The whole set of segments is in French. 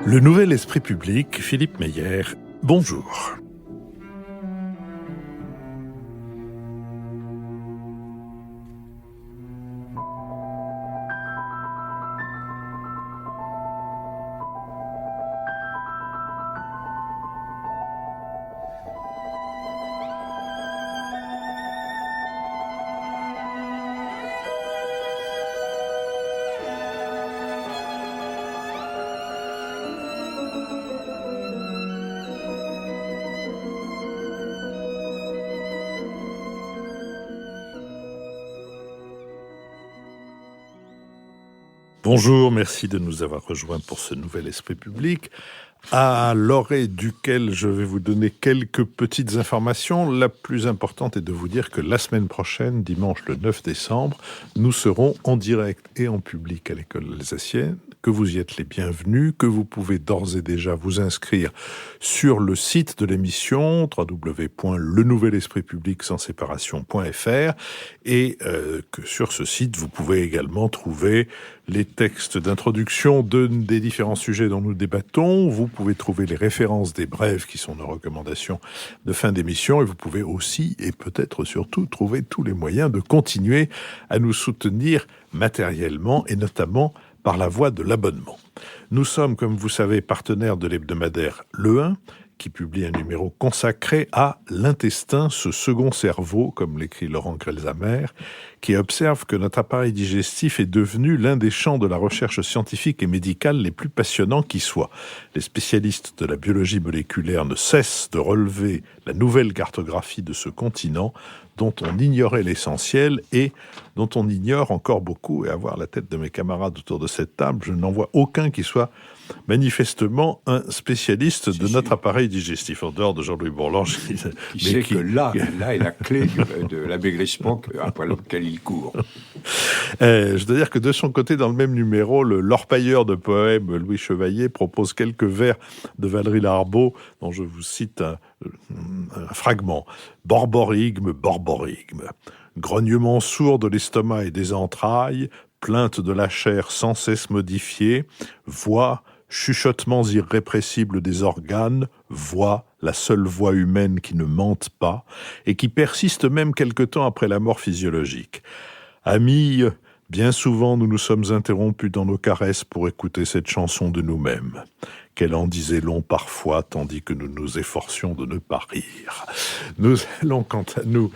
Le nouvel esprit public, Philippe Meyer, bonjour. Bonjour, merci de nous avoir rejoints pour ce nouvel esprit public, à l'orée duquel je vais vous donner quelques petites informations. La plus importante est de vous dire que la semaine prochaine, dimanche le 9 décembre, nous serons en direct et en public à l'école alsacienne, que vous y êtes les bienvenus, que vous pouvez d'ores et déjà vous inscrire sur le site de l'émission www.lenouvelespritpublic-sans-séparation.fr et que sur ce site, vous pouvez également trouver les textes d'introduction des différents sujets dont nous débattons. Vous pouvez trouver les références des brèves qui sont nos recommandations de fin d'émission et vous pouvez aussi et peut-être surtout trouver tous les moyens de continuer à nous soutenir matériellement et notamment par la voie de l'abonnement. Nous sommes, comme vous savez, partenaires de l'hebdomadaire Le 1, qui publie un numéro consacré à l'intestin, ce second cerveau, comme l'écrit Laurent Grelzamer, qui observe que notre appareil digestif est devenu l'un des champs de la recherche scientifique et médicale les plus passionnants qui soient. Les spécialistes de la biologie moléculaire ne cessent de relever la nouvelle cartographie de ce continent dont on ignorait l'essentiel et dont on ignore encore beaucoup. Et à voir la tête de mes camarades autour de cette table, je n'en vois aucun qui soit manifestement un spécialiste de notre appareil digestif, en dehors de Jean-Louis Bourlange. Qui sait que là est la clé de l'amaigrissement après lequel il court. Je dois dire que de son côté, dans le même numéro, l'orpailleur de poèmes Louis Chevalier propose quelques vers de Valéry Larbaud, dont je vous cite un fragment. Borborigme, borborigme, grognement sourd de l'estomac et des entrailles, plainte de la chair sans cesse modifiée, voix, chuchotements irrépressibles des organes, voix, la seule voix humaine qui ne mente pas, et qui persiste même quelque temps après la mort physiologique. Amis, bien souvent nous nous sommes interrompus dans nos caresses pour écouter cette chanson de nous-mêmes. Qu'elle en disait long parfois, tandis que nous nous efforcions de ne pas rire. Nous allons, quant à nous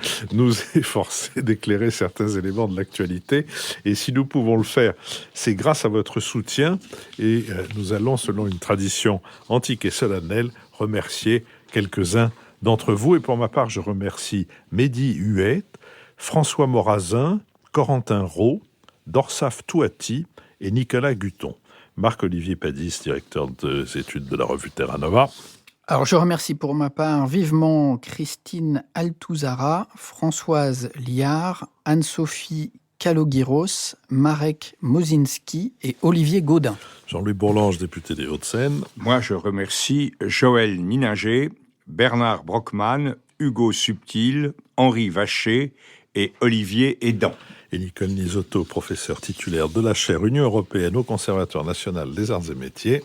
efforcer d'éclairer certains éléments de l'actualité. Et si nous pouvons le faire, c'est grâce à votre soutien. Et nous allons, selon une tradition antique et solennelle, remercier quelques-uns d'entre vous. Et pour ma part, je remercie Mehdi Huette, François Morazin, Corentin Roux, Dorsaf Touati et Nicolas Guton. Marc-Olivier Padis, directeur des études de la revue Terra Nova. Alors, je remercie pour ma part vivement Christine Altouzara, Françoise Liard, Anne-Sophie Kalogiros, Marek Mozinski et Olivier Gaudin. Jean-Louis Bourlange, député des Hauts-de-Seine. Moi, je remercie Joël Nininger, Bernard Brockman, Hugo Subtil, Henri Vacher et Olivier Edan. Et Nicole Nisotto, professeur titulaire de la chaire Union européenne au Conservatoire national des arts et métiers.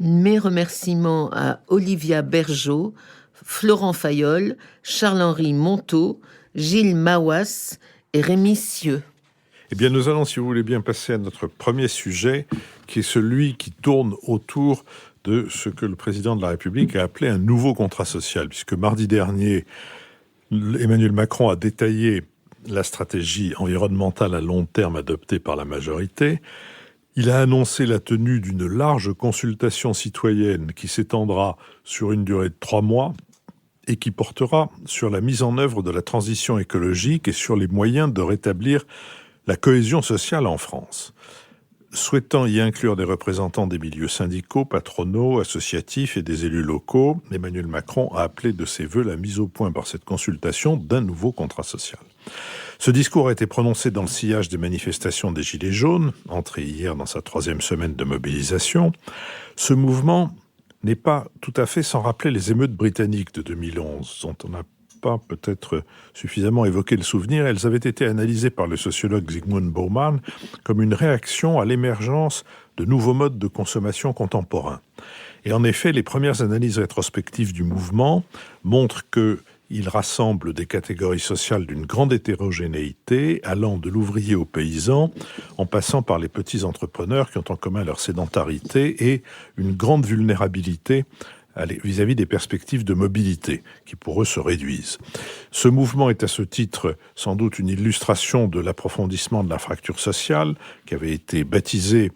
Mes remerciements à Olivia Bergeau, Florent Fayolle, Charles-Henri Monteau, Gilles Maouas et Rémi Sieux. Eh bien, nous allons, si vous voulez bien, passer à notre premier sujet, qui est celui qui tourne autour de ce que le président de la République a appelé un nouveau contrat social, puisque mardi dernier, Emmanuel Macron a détaillé la stratégie environnementale à long terme adoptée par la majorité. Il a annoncé la tenue d'une large consultation citoyenne qui s'étendra sur une durée de 3 mois et qui portera sur la mise en œuvre de la transition écologique et sur les moyens de rétablir la cohésion sociale en France. Souhaitant y inclure des représentants des milieux syndicaux, patronaux, associatifs et des élus locaux, Emmanuel Macron a appelé de ses vœux la mise au point par cette consultation d'un nouveau contrat social. Ce discours a été prononcé dans le sillage des manifestations des Gilets jaunes, entrées hier dans sa 3e semaine de mobilisation. Ce mouvement n'est pas tout à fait sans rappeler les émeutes britanniques de 2011, dont on a pas peut-être suffisamment évoqué le souvenir. Elles avaient été analysées par le sociologue Zygmunt Bauman comme une réaction à l'émergence de nouveaux modes de consommation contemporains. Et en effet, les premières analyses rétrospectives du mouvement montrent qu'il rassemble des catégories sociales d'une grande hétérogénéité, allant de l'ouvrier au paysan, en passant par les petits entrepreneurs qui ont en commun leur sédentarité et une grande vulnérabilité vis-à-vis des perspectives de mobilité, qui pour eux se réduisent. Ce mouvement est à ce titre sans doute une illustration de l'approfondissement de la fracture sociale, qui avait été baptisée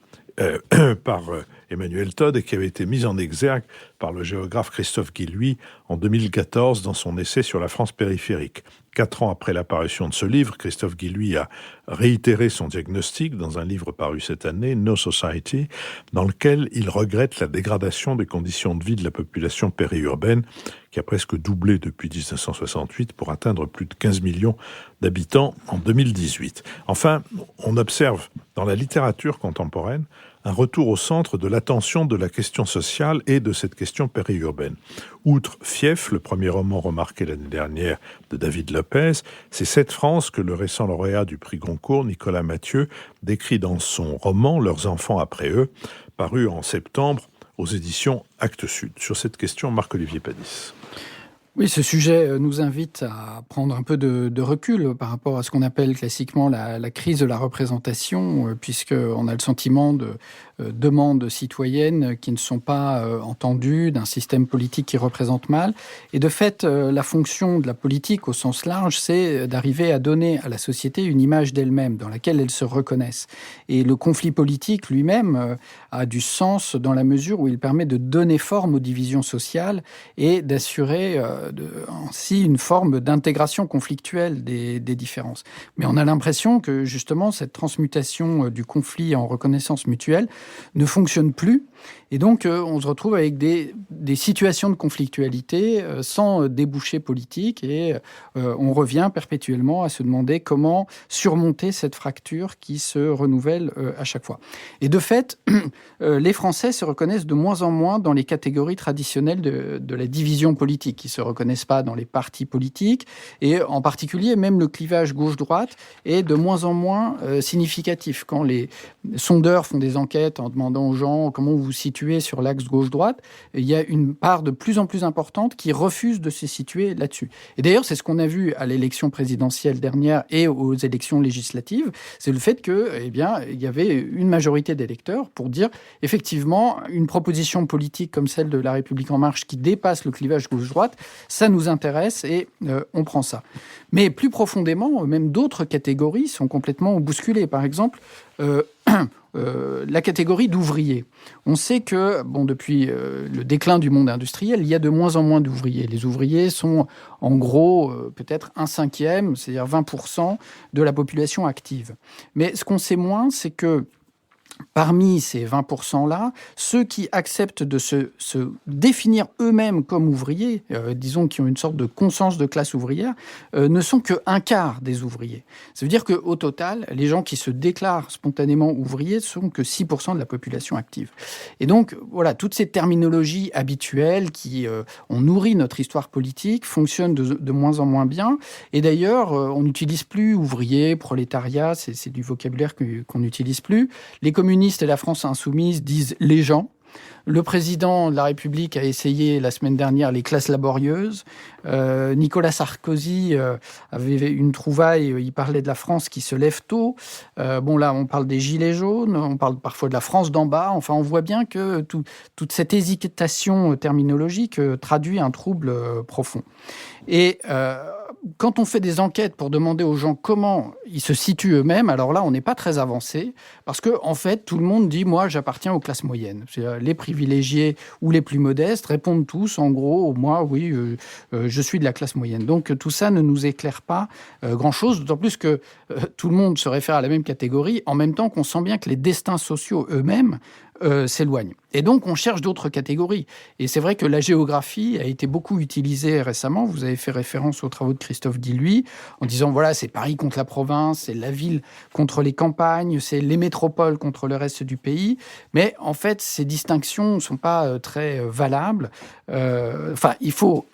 par Emmanuel Todd et qui avait été mise en exergue par le géographe Christophe Guilluy en 2014 dans son essai sur la France périphérique. 4 ans après l'apparition de ce livre, Christophe Guilluy a réitéré son diagnostic dans un livre paru cette année, No Society, dans lequel il regrette la dégradation des conditions de vie de la population périurbaine, qui a presque doublé depuis 1968 pour atteindre plus de 15 millions d'habitants en 2018. Enfin, on observe dans la littérature contemporaine un retour au centre de l'attention de la question sociale et de cette question périurbaine. Outre Fief, le premier roman remarqué l'année dernière de David Lopez, c'est cette France que le récent lauréat du prix Goncourt, Nicolas Mathieu, décrit dans son roman « Leurs enfants après eux », paru en septembre aux éditions Actes Sud. Sur cette question, Marc-Olivier Padis. Oui, ce sujet nous invite à prendre un peu de recul par rapport à ce qu'on appelle classiquement la crise de la représentation, puisqu'on a le sentiment de demandes citoyennes qui ne sont pas entendues, d'un système politique qui représente mal. Et de fait, la fonction de la politique au sens large, c'est d'arriver à donner à la société une image d'elle-même dans laquelle elle se reconnaisse. Et le conflit politique lui-même a du sens dans la mesure où il permet de donner forme aux divisions sociales et d'assurer ainsi une forme d'intégration conflictuelle des différences. Mais on a l'impression que justement cette transmutation du conflit en reconnaissance mutuelle ne fonctionne plus. Et donc, on se retrouve avec des situations de conflictualité sans débouché politique et on revient perpétuellement à se demander comment surmonter cette fracture qui se renouvelle à chaque fois. Et de fait, les Français se reconnaissent de moins en moins dans les catégories traditionnelles de la division politique. Ils ne se reconnaissent pas dans les partis politiques et en particulier, même le clivage gauche-droite est de moins en moins significatif. Quand les sondeurs font des enquêtes en demandant aux gens comment vous vous situez sur l'axe gauche-droite, il y a une part de plus en plus importante qui refuse de se situer là-dessus. Et d'ailleurs, c'est ce qu'on a vu à l'élection présidentielle dernière et aux élections législatives, c'est le fait que, il y avait une majorité d'électeurs pour dire, effectivement, une proposition politique comme celle de La République En Marche qui dépasse le clivage gauche-droite, ça nous intéresse et on prend ça. Mais plus profondément, même d'autres catégories sont complètement bousculées. Par exemple, la catégorie d'ouvriers. On sait que, depuis le déclin du monde industriel, il y a de moins en moins d'ouvriers. Les ouvriers sont en gros peut-être 1/5, c'est-à-dire 20% de la population active. Mais ce qu'on sait moins, c'est que parmi ces 20%-là, ceux qui acceptent de se définir eux-mêmes comme ouvriers, disons qui ont une sorte de conscience de classe ouvrière, ne sont que 1/4 des ouvriers. Ça veut dire qu'au total, les gens qui se déclarent spontanément ouvriers ne sont que 6% de la population active. Et donc, voilà, toutes ces terminologies habituelles qui ont nourri notre histoire politique fonctionnent de moins en moins bien. Et d'ailleurs, on n'utilise plus ouvrier, prolétariat, c'est du vocabulaire qu'on n'utilise plus. Les communistes et la France insoumise disent les gens. Le président de la République a essayé la semaine dernière les classes laborieuses. Nicolas Sarkozy avait une trouvaille, il parlait de la France qui se lève tôt. Là, on parle des gilets jaunes, on parle parfois de la France d'en bas. Enfin, on voit bien que toute cette hésitation terminologique traduit un trouble profond. Et quand on fait des enquêtes pour demander aux gens comment ils se situent eux-mêmes, alors là, on n'est pas très avancé, parce que en fait, tout le monde dit « moi, j'appartiens aux classes moyennes ». Les privilégiés ou les plus modestes répondent tous, en gros, « moi, oui, je suis de la classe moyenne ». Donc, tout ça ne nous éclaire pas grand-chose, d'autant plus que tout le monde se réfère à la même catégorie, en même temps qu'on sent bien que les destins sociaux eux-mêmes s'éloignent. Et donc, on cherche d'autres catégories. Et c'est vrai que la géographie a été beaucoup utilisée récemment. Vous avez fait référence aux travaux de Christophe Guilluy, en disant, voilà, c'est Paris contre la province, c'est la ville contre les campagnes, c'est les métropoles contre le reste du pays. Mais en fait, ces distinctions ne sont pas très valables. Il faut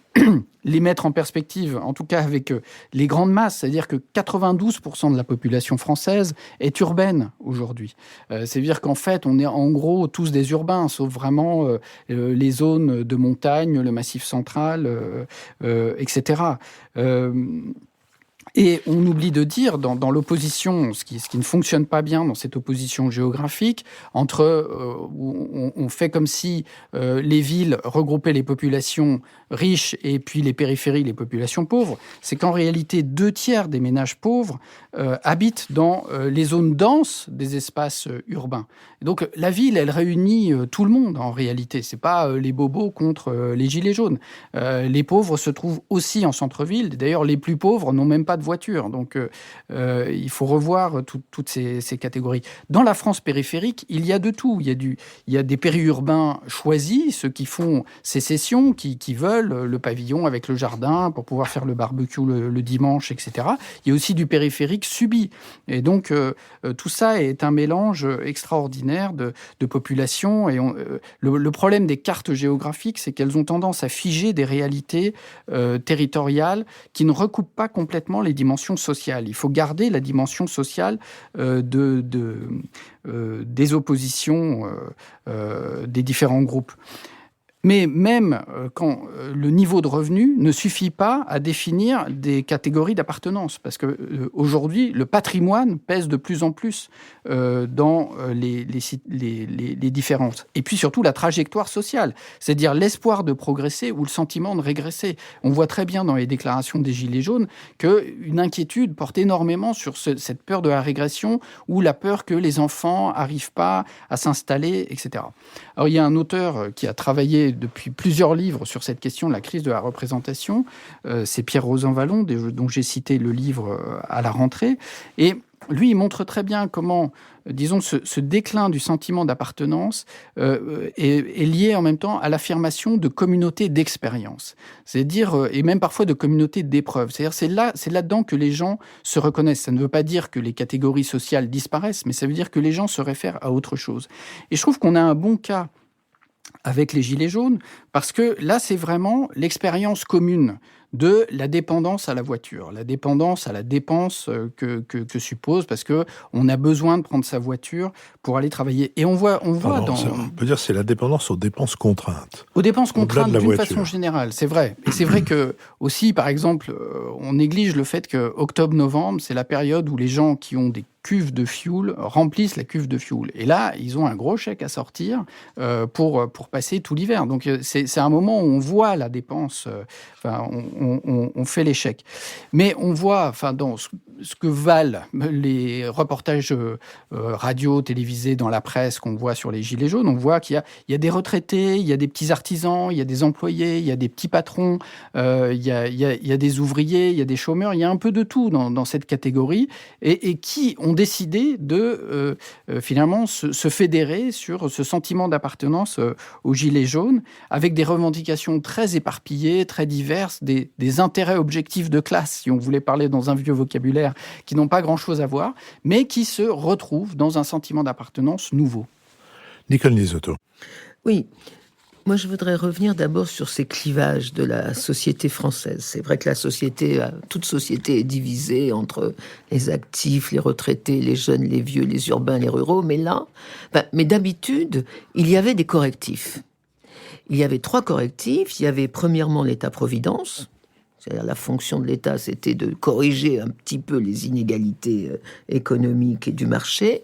les mettre en perspective, en tout cas avec les grandes masses, c'est-à-dire que 92% de la population française est urbaine aujourd'hui. C'est-à-dire qu'en fait, on est en gros tous des urbains, sauf vraiment les zones de montagne, le Massif central, etc. Et on oublie de dire, dans l'opposition, ce qui ne fonctionne pas bien dans cette opposition géographique, où on fait comme si les villes regroupaient les populations riches et puis les périphéries, les populations pauvres, c'est qu'en réalité, 2/3 des ménages pauvres habitent dans les zones denses des espaces urbains. Et donc la ville, elle réunit tout le monde en réalité. C'est pas les bobos contre les gilets jaunes. Les pauvres se trouvent aussi en centre-ville. D'ailleurs, les plus pauvres n'ont même pas de voiture. Donc il faut revoir toutes ces catégories. Dans la France périphérique, il y a de tout. Il y a des périurbains choisis, ceux qui font sécession, qui veulent le pavillon avec le jardin pour pouvoir faire le barbecue le dimanche, etc. Il y a aussi du périphérique subi. Et donc, tout ça est un mélange extraordinaire de populations. Et le problème des cartes géographiques, c'est qu'elles ont tendance à figer des réalités territoriales qui ne recoupent pas complètement les dimensions sociales. Il faut garder la dimension sociale des oppositions des différents groupes. Mais même quand le niveau de revenu ne suffit pas à définir des catégories d'appartenance, parce que aujourd'hui, le patrimoine pèse de plus en plus dans les différences. Et puis surtout la trajectoire sociale, c'est-à-dire l'espoir de progresser ou le sentiment de régresser. On voit très bien dans les déclarations des Gilets jaunes qu'une inquiétude porte énormément sur cette peur de la régression ou la peur que les enfants n'arrivent pas à s'installer, etc. Alors il y a un auteur qui a travaillé depuis plusieurs livres sur cette question de la crise de la représentation. C'est Pierre Rosanvallon, dont j'ai cité le livre à la rentrée. Et lui, il montre très bien comment, disons, ce déclin du sentiment d'appartenance est lié en même temps à l'affirmation de communautés d'expérience. C'est-à-dire, et même parfois de communautés d'épreuves. C'est-à-dire, c'est là-dedans que les gens se reconnaissent. Ça ne veut pas dire que les catégories sociales disparaissent, mais ça veut dire que les gens se réfèrent à autre chose. Et je trouve qu'on a un bon cas avec les Gilets jaunes, parce que là, c'est vraiment l'expérience commune de la dépendance à la voiture, la dépendance à la dépense que suppose, parce que on a besoin de prendre sa voiture pour aller travailler. Et on voit on peut dire que c'est la dépendance aux dépenses contraintes. Aux dépenses contraintes d'une façon générale, c'est vrai. Et c'est vrai que aussi, par exemple, on néglige le fait que octobre-novembre, c'est la période où les gens qui ont des cuves de fioul remplissent la cuve de fioul. Et là, ils ont un gros chèque à sortir pour passer tout l'hiver. Donc c'est un moment où on voit la dépense, on fait l'échec. Mais on voit, dans ce que valent les reportages radio, télévisés, dans la presse qu'on voit sur les Gilets jaunes, on voit qu'il y a des retraités, il y a des petits artisans, il y a des employés, il y a des petits patrons, il y a des ouvriers, il y a des chômeurs, il y a un peu de tout dans cette catégorie, et qui ont décidé de finalement se fédérer sur ce sentiment d'appartenance aux Gilets jaunes, avec des revendications très éparpillées, très diverses, des intérêts objectifs de classe, si on voulait parler dans un vieux vocabulaire, qui n'ont pas grand-chose à voir, mais qui se retrouvent dans un sentiment d'appartenance nouveau. Nicole Lisoto. Oui. Moi, je voudrais revenir d'abord sur ces clivages de la société française. C'est vrai que toute société est divisée entre les actifs, les retraités, les jeunes, les vieux, les urbains, les ruraux. Mais là, mais d'habitude, il y avait des correctifs. Il y avait 3 correctifs. Il y avait premièrement l'État-providence. C'est-à-dire la fonction de l'État, c'était de corriger un petit peu les inégalités économiques et du marché.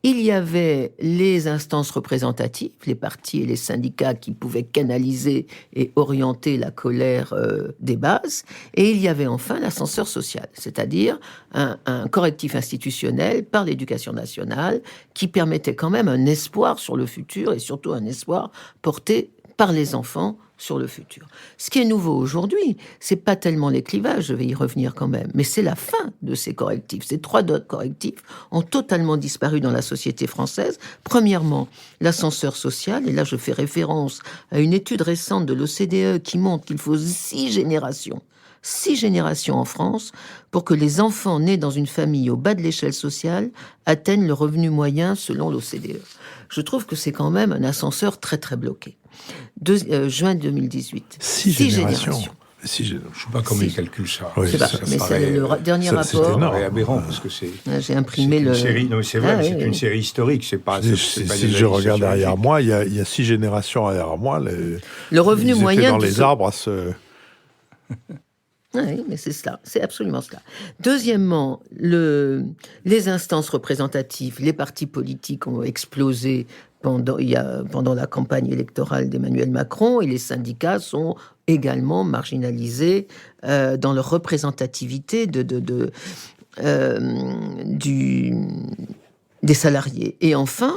Il y avait les instances représentatives, les partis et les syndicats qui pouvaient canaliser et orienter la colère des bases. Et il y avait enfin l'ascenseur social, c'est-à-dire un correctif institutionnel par l'éducation nationale qui permettait quand même un espoir sur le futur et surtout un espoir porté par les enfants sur le futur. Ce qui est nouveau aujourd'hui, c'est pas tellement les clivages, je vais y revenir quand même, mais c'est la fin de ces correctifs. Ces 3 autres correctifs ont totalement disparu dans la société française. Premièrement, l'ascenseur social, et là je fais référence à une étude récente de l'OCDE qui montre qu'il faut 6 générations en France pour que les enfants nés dans une famille au bas de l'échelle sociale atteignent le revenu moyen selon l'OCDE. Je trouve que c'est quand même un ascenseur très très bloqué. Juin 2018. 6 générations. Si Je ne sais pas comment ils calculent ça. Oui, Je sais pas, mais c'est le dernier c'est rapport. énorme. Ça paraît aberrant, parce que c'est... J'ai imprimé c'est une le. série, non, mais c'est vrai, Ah, c'est oui, une oui. série historique, c'est pas... Si, c'est pas si des je regarde analyses derrière sociologiques. moi, il y a 6 générations derrière moi. Le revenu ils étaient moyen dans du les arbres à se... Oui, mais c'est cela, c'est absolument cela. Deuxièmement, les instances représentatives, les partis politiques ont explosé pendant la campagne électorale d'Emmanuel Macron, et les syndicats sont également marginalisés dans leur représentativité des salariés. Et enfin,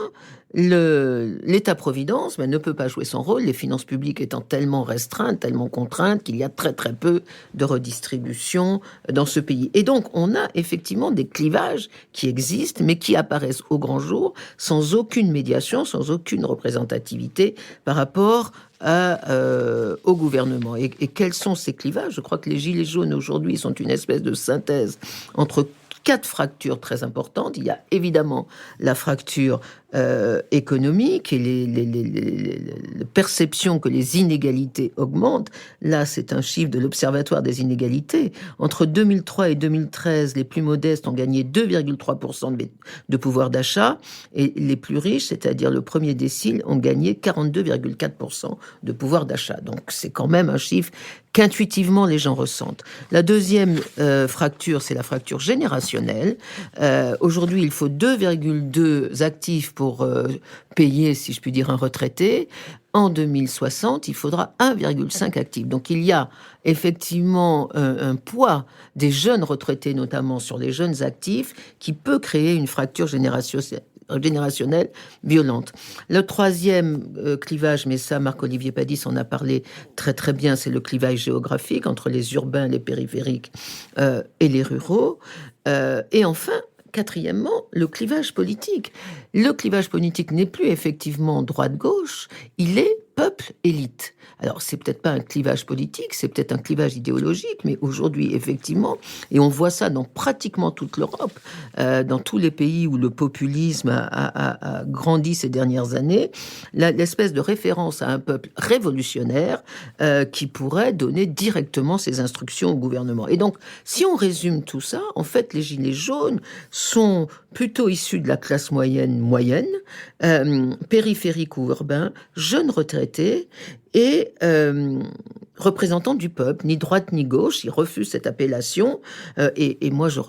l'État-providence ne peut pas jouer son rôle, les finances publiques étant tellement restreintes, tellement contraintes, qu'il y a très très peu de redistribution dans ce pays. Et donc, on a effectivement des clivages qui existent, mais qui apparaissent au grand jour, sans aucune médiation, sans aucune représentativité par rapport au gouvernement. Et quels sont ces clivages? Je crois que les Gilets jaunes aujourd'hui sont une espèce de synthèse entre 4 fractures très importantes. Il y a évidemment la fracture économique et les perceptions que les inégalités augmentent. Là, c'est un chiffre de l'Observatoire des inégalités. Entre 2003 et 2013, les plus modestes ont gagné 2,3% de pouvoir d'achat, et les plus riches, c'est-à-dire le premier décile, ont gagné 42,4% de pouvoir d'achat. Donc c'est quand même un chiffre qu'intuitivement les gens ressentent. La deuxième fracture, c'est la fracture générationnelle. Aujourd'hui, il faut 2,2 actifs pour payer, si je puis dire, un retraité. En 2060, il faudra 1,5 actifs. Donc il y a effectivement un poids des jeunes retraités, notamment sur les jeunes actifs, qui peut créer une fracture générationnelle violente. Le troisième clivage, mais ça, Marc-Olivier Padis en a parlé très très bien, c'est le clivage géographique entre les urbains, les périphériques et les ruraux. Et enfin, quatrièmement, le clivage politique. Le clivage politique n'est plus effectivement droite-gauche, il est peuple-élite. Alors, c'est peut-être pas un clivage politique, c'est peut-être un clivage idéologique, mais aujourd'hui, effectivement, et on voit ça dans pratiquement toute l'Europe, dans tous les pays où le populisme a grandi ces dernières années, l'espèce de référence à un peuple révolutionnaire qui pourrait donner directement ses instructions au gouvernement. Et donc, si on résume tout ça, en fait, les Gilets jaunes sont plutôt issus de la classe moyenne, périphérique ou urbain, jeunes retraités, et représentants du peuple, ni droite ni gauche, ils refusent cette appellation. Et moi, je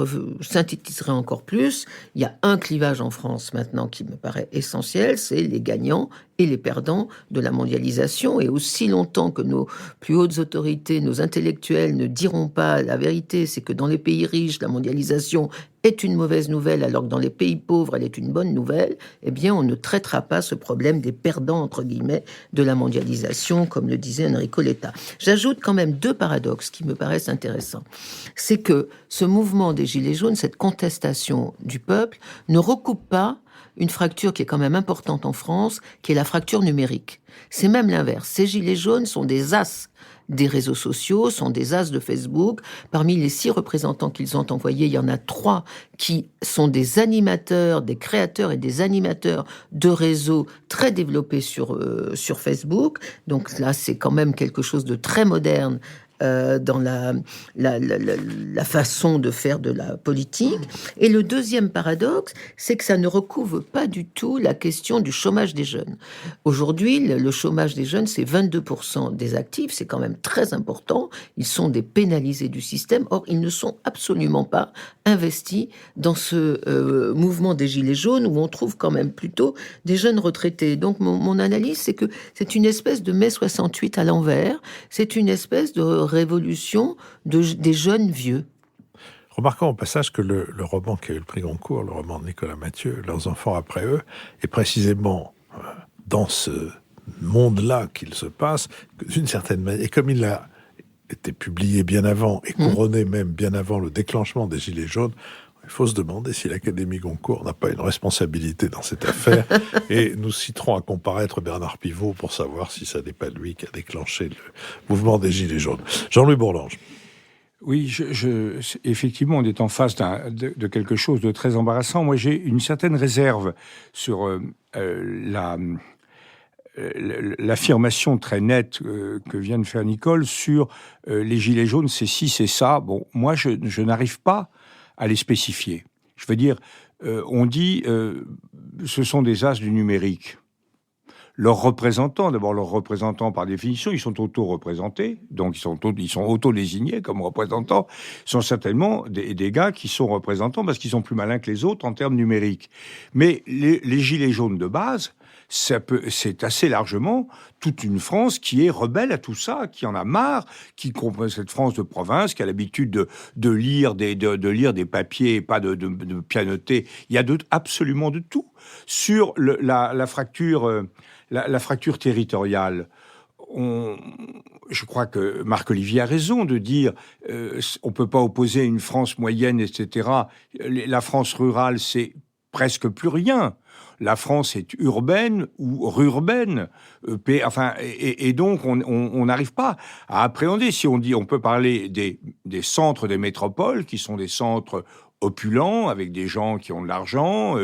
synthétiserai encore plus. Il y a un clivage en France maintenant qui me paraît essentiel, c'est les gagnants et les perdants de la mondialisation. Et aussi longtemps que nos plus hautes autorités, nos intellectuels ne diront pas la vérité, c'est que dans les pays riches, la mondialisation est une mauvaise nouvelle, alors que dans les pays pauvres, elle est une bonne nouvelle, eh bien, on ne traitera pas ce problème des perdants, entre guillemets, de la mondialisation, comme le disait Enrico Letta. J'ajoute quand même 2 paradoxes qui me paraissent intéressants. C'est que ce mouvement des Gilets jaunes, cette contestation du peuple, ne recoupe pas une fracture qui est quand même importante en France, qui est la fracture numérique. C'est même l'inverse. Ces Gilets jaunes sont des as des réseaux sociaux, sont des as de Facebook. Parmi les 6 représentants qu'ils ont envoyés, il y en a 3 qui sont des animateurs, des créateurs et des animateurs de réseaux très développés sur Facebook. Donc là, c'est quand même quelque chose de très moderne dans la façon de faire de la politique. Et le deuxième paradoxe, c'est que ça ne recouvre pas du tout la question du chômage des jeunes. Aujourd'hui, le chômage des jeunes, c'est 22% des actifs, c'est quand même très important. Ils sont des pénalisés du système. Or, ils ne sont absolument pas investis dans ce mouvement des Gilets jaunes, où on trouve quand même plutôt des jeunes retraités. Donc, mon analyse, c'est que c'est une espèce de mai 68 à l'envers. C'est une espèce de révolution des jeunes vieux. Remarquons au passage que le roman qui a eu le prix Goncourt, le roman de Nicolas Mathieu, Leurs enfants après eux, est précisément dans ce monde-là qu'il se passe, d'une certaine manière. Et comme il a été publié bien avant, et couronné même bien avant le déclenchement des Gilets jaunes, il faut se demander si l'Académie Goncourt n'a pas une responsabilité dans cette affaire. Et nous citerons à comparaître Bernard Pivot pour savoir si ça n'est pas lui qui a déclenché le mouvement des Gilets jaunes. Jean-Louis Bourlange. Oui, effectivement, on est en face de quelque chose de très embarrassant. Moi, j'ai une certaine réserve sur l'affirmation très nette que vient de faire Nicole sur les gilets jaunes, c'est ci, c'est ça. Bon, moi, je n'arrive pas à les spécifier. Je veux dire, on dit ce sont des as du numérique. Leurs représentants, par définition, ils sont auto-représentés, donc ils sont auto-désignés comme représentants, sont certainement des gars qui sont représentants parce qu'ils sont plus malins que les autres en termes numériques. Mais les gilets jaunes de base, c'est assez largement toute une France qui est rebelle à tout ça, qui en a marre, qui comprend cette France de province, qui a l'habitude de lire des papiers et pas de pianoter. Il y a absolument de tout. Sur la fracture... La fracture territoriale, je crois que Marc-Olivier a raison de dire on ne peut pas opposer une France moyenne, etc. La France rurale, c'est presque plus rien. La France est urbaine ou rurbaine. Et donc, on n'arrive pas à appréhender. Si on dit on peut parler des centres des métropoles, qui sont des centres opulents, avec des gens qui ont de l'argent,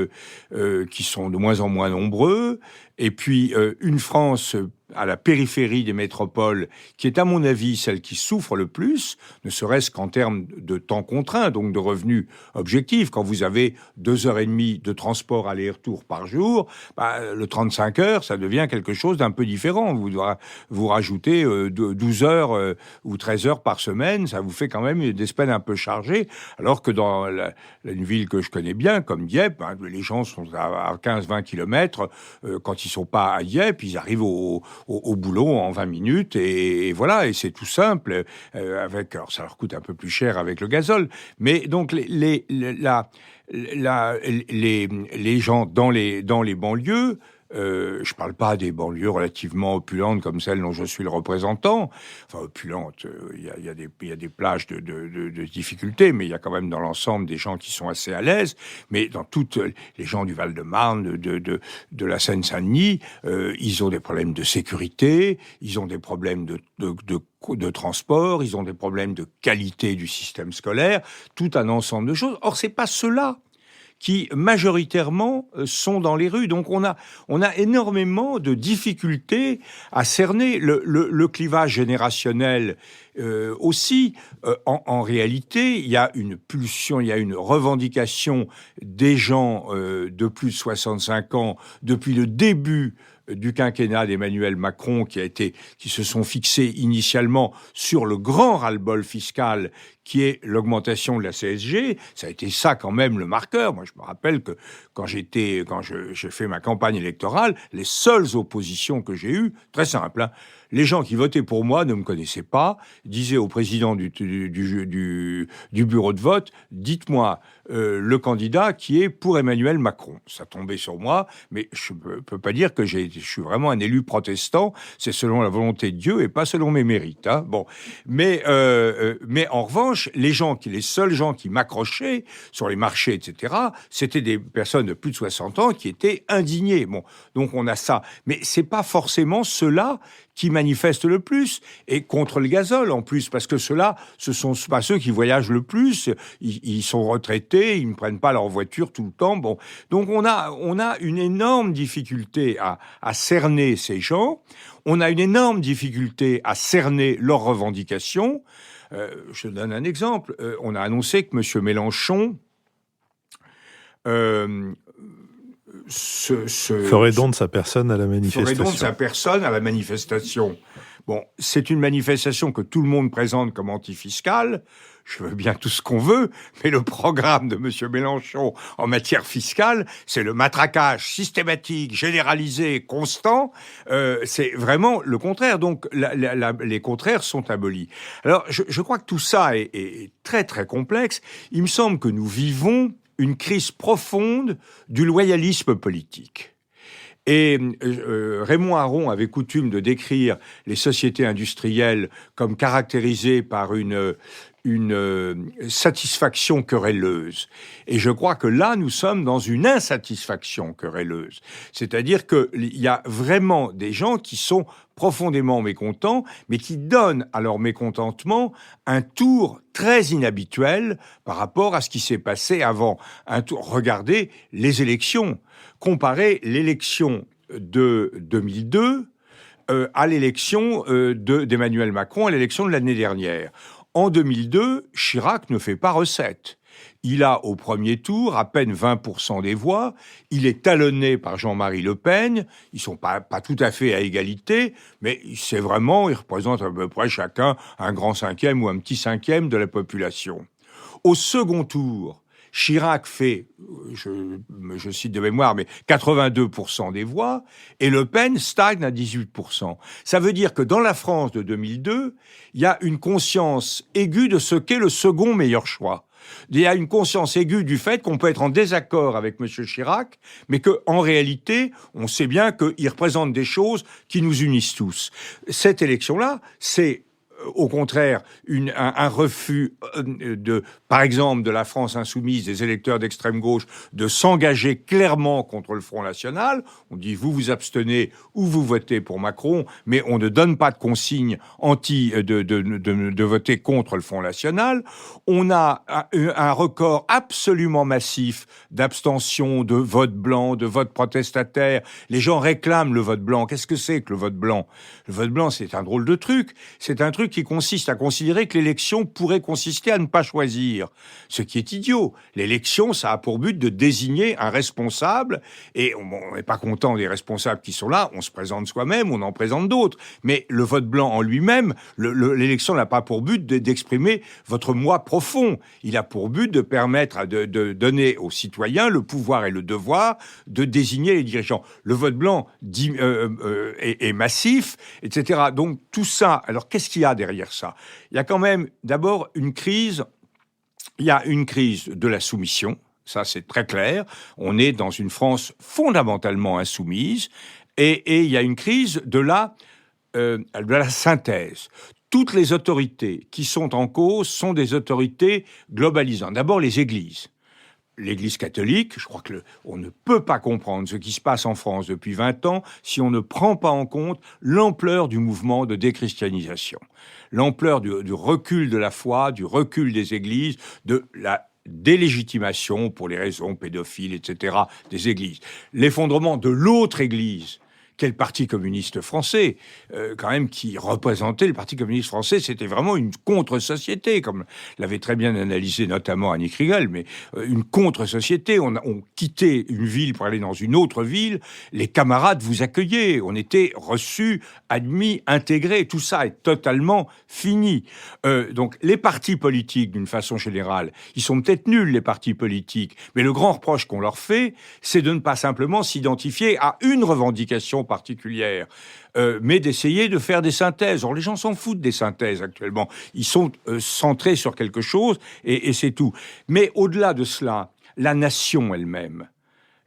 qui sont de moins en moins nombreux, et puis une France à la périphérie des métropoles, qui est à mon avis celle qui souffre le plus, ne serait-ce qu'en termes de temps contraint, donc de revenus objectifs. Quand vous avez 2h30 de transport aller-retour par jour, le 35 heures, ça devient quelque chose d'un peu différent. Vous rajoutez 12 heures ou 13 heures par semaine, ça vous fait quand même des semaines un peu chargées, alors que dans une ville que je connais bien, comme Dieppe, les gens sont à 15-20 kilomètres, quand ils sont pas à Dieppe, ils arrivent au boulot en 20 minutes et voilà, et c'est tout simple. Alors ça leur coûte un peu plus cher avec le gazole, mais donc les gens dans les banlieues. Je parle pas des banlieues relativement opulentes comme celles dont je suis le représentant. Enfin, opulentes, il y a des plages de difficultés, mais il y a quand même dans l'ensemble des gens qui sont assez à l'aise. Mais dans toutes les gens du Val-de-Marne, de la Seine-Saint-Denis, ils ont des problèmes de sécurité, ils ont des problèmes de transport, ils ont des problèmes de qualité du système scolaire, tout un ensemble de choses. Or, c'est pas cela qui majoritairement sont dans les rues. Donc on a énormément de difficultés à cerner le clivage générationnel aussi. En réalité, il y a une pulsion, il y a une revendication des gens de plus de 65 ans depuis le début du quinquennat d'Emmanuel Macron qui se sont fixés initialement sur le grand ras-le-bol fiscal qui est l'augmentation de la CSG. Ça a été ça quand même le marqueur. Moi, je me rappelle que quand j'ai fait ma campagne électorale, les seules oppositions que j'ai eues, très simple, les gens qui votaient pour moi ne me connaissaient pas, disaient au président du bureau de vote, dites-moi le candidat qui est pour Emmanuel Macron. Ça tombait sur moi, mais je peux pas dire que je suis vraiment un élu protestant. C'est selon la volonté de Dieu et pas selon mes mérites. Bon, mais en revanche, les seuls gens qui m'accrochaient sur les marchés, etc., c'était des personnes de plus de 60 ans qui étaient indignées. Bon, donc on a ça, mais c'est pas forcément ceux-là qui manifestent le plus, et contre le gazole en plus, parce que ceux-là, ce sont pas ceux qui voyagent le plus, ils sont retraités, ils ne prennent pas leur voiture tout le temps. Bon, donc on a une énorme difficulté à cerner ces gens, on a une énorme difficulté à cerner leurs revendications. Je donne un exemple, on a annoncé que M. Mélenchon ferait don de sa personne à la manifestation. Bon, c'est une manifestation que tout le monde présente comme antifiscale. Je veux bien tout ce qu'on veut, mais le programme de M. Mélenchon en matière fiscale, c'est le matraquage systématique, généralisé, constant. C'est vraiment le contraire. Donc, les contraires sont abolis. Alors, je crois que tout ça est très, très complexe. Il me semble que nous vivons une crise profonde du loyalisme politique. Et Raymond Aron avait coutume de décrire les sociétés industrielles comme caractérisées par une satisfaction querelleuse. Et je crois que là, nous sommes dans une insatisfaction querelleuse. C'est-à-dire qu'il y a vraiment des gens qui sont profondément mécontents, mais qui donnent à leur mécontentement un tour très inhabituel par rapport à ce qui s'est passé avant. Regardez les élections. Comparez l'élection de 2002 à l'élection d'Emmanuel Macron, à l'élection de l'année dernière. En 2002, Chirac ne fait pas recette. Il a, au premier tour, à peine 20% des voix. Il est talonné par Jean-Marie Le Pen. Ils sont pas tout à fait à égalité, mais ils représentent à peu près chacun un grand cinquième ou un petit cinquième de la population. Au second tour, Chirac fait, je cite de mémoire, mais 82% des voix, et Le Pen stagne à 18%. Ça veut dire que dans la France de 2002, il y a une conscience aiguë de ce qu'est le second meilleur choix. Il y a une conscience aiguë du fait qu'on peut être en désaccord avec M. Chirac, mais qu'en réalité, on sait bien qu'il représente des choses qui nous unissent tous. Cette élection-là, c'est au contraire un refus par exemple, de la France insoumise, des électeurs d'extrême gauche, de s'engager clairement contre le Front National. On dit vous vous abstenez ou vous votez pour Macron, mais on ne donne pas de consigne de voter contre le Front National. On a un record absolument massif d'abstention, de vote blanc, de vote protestataire. Les gens réclament le vote blanc. Qu'est-ce que c'est que le vote blanc ? Le vote blanc, c'est un drôle de truc. C'est un truc qui consiste à considérer que l'élection pourrait consister à ne pas choisir. Ce qui est idiot. L'élection, ça a pour but de désigner un responsable, et on n'est pas content des responsables qui sont là, on se présente soi-même, on en présente d'autres. Mais le vote blanc en lui-même, l'élection n'a pas pour but d'exprimer votre moi profond. Il a pour but de permettre de donner aux citoyens le pouvoir et le devoir de désigner les dirigeants. Le vote blanc est massif, etc. Donc tout ça, alors qu'est-ce qu'il y a derrière ça ? Il y a quand même d'abord une crise. Il y a une crise de la soumission, ça c'est très clair. On est dans une France fondamentalement insoumise, et il y a une crise de la synthèse. Toutes les autorités qui sont en cause sont des autorités globalisantes. D'abord les églises. L'Église catholique, je crois qu'on ne peut pas comprendre ce qui se passe en France depuis 20 ans si on ne prend pas en compte l'ampleur du mouvement de déchristianisation, l'ampleur du recul de la foi, du recul des églises, de la délégitimation pour les raisons pédophiles, etc., des églises. L'effondrement de l'autre église, qu'est le Parti communiste français, quand même, qui représentait le Parti communiste français, c'était vraiment une contre-société, comme l'avait très bien analysé notamment Annick Riegel, mais une contre-société. On quittait une ville pour aller dans une autre ville, les camarades vous accueillaient, on était reçus, admis, intégrés, tout ça est totalement fini. Donc les partis politiques, d'une façon générale, ils sont peut-être nuls, les partis politiques, mais le grand reproche qu'on leur fait, c'est de ne pas simplement s'identifier à une revendication particulière, mais d'essayer de faire des synthèses. Or, les gens s'en foutent des synthèses actuellement. Ils sont centrés sur quelque chose et c'est tout. Mais au-delà de cela, la nation elle-même,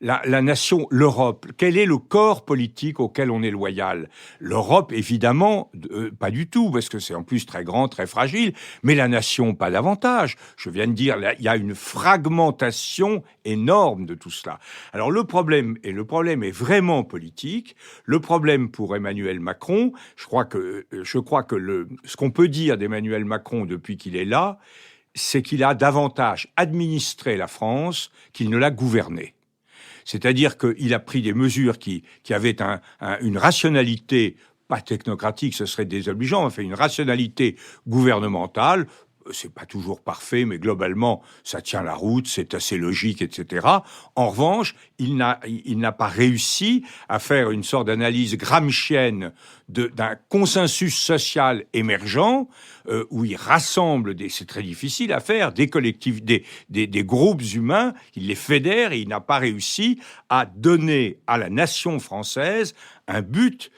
la nation, l'Europe, quel est le corps politique auquel on est loyal ? L'Europe, évidemment, pas du tout, parce que c'est en plus très grand, très fragile, mais la nation, pas davantage. Je viens de dire, il y a une fragmentation énorme de tout cela. Alors le problème est vraiment politique. Le problème pour Emmanuel Macron, je crois que ce qu'on peut dire d'Emmanuel Macron depuis qu'il est là, c'est qu'il a davantage administré la France qu'il ne l'a gouvernée. C'est-à-dire qu'il a pris des mesures qui avaient une rationalité, pas technocratique, ce serait désobligeant, enfin une rationalité gouvernementale. C'est pas toujours parfait, mais globalement, ça tient la route, c'est assez logique, etc. En revanche, il n'a pas réussi à faire une sorte d'analyse gramscienne d'un consensus social émergent, où il rassemble c'est très difficile à faire, des collectifs, des groupes humains, il les fédère, et il n'a pas réussi à donner à la nation française un but.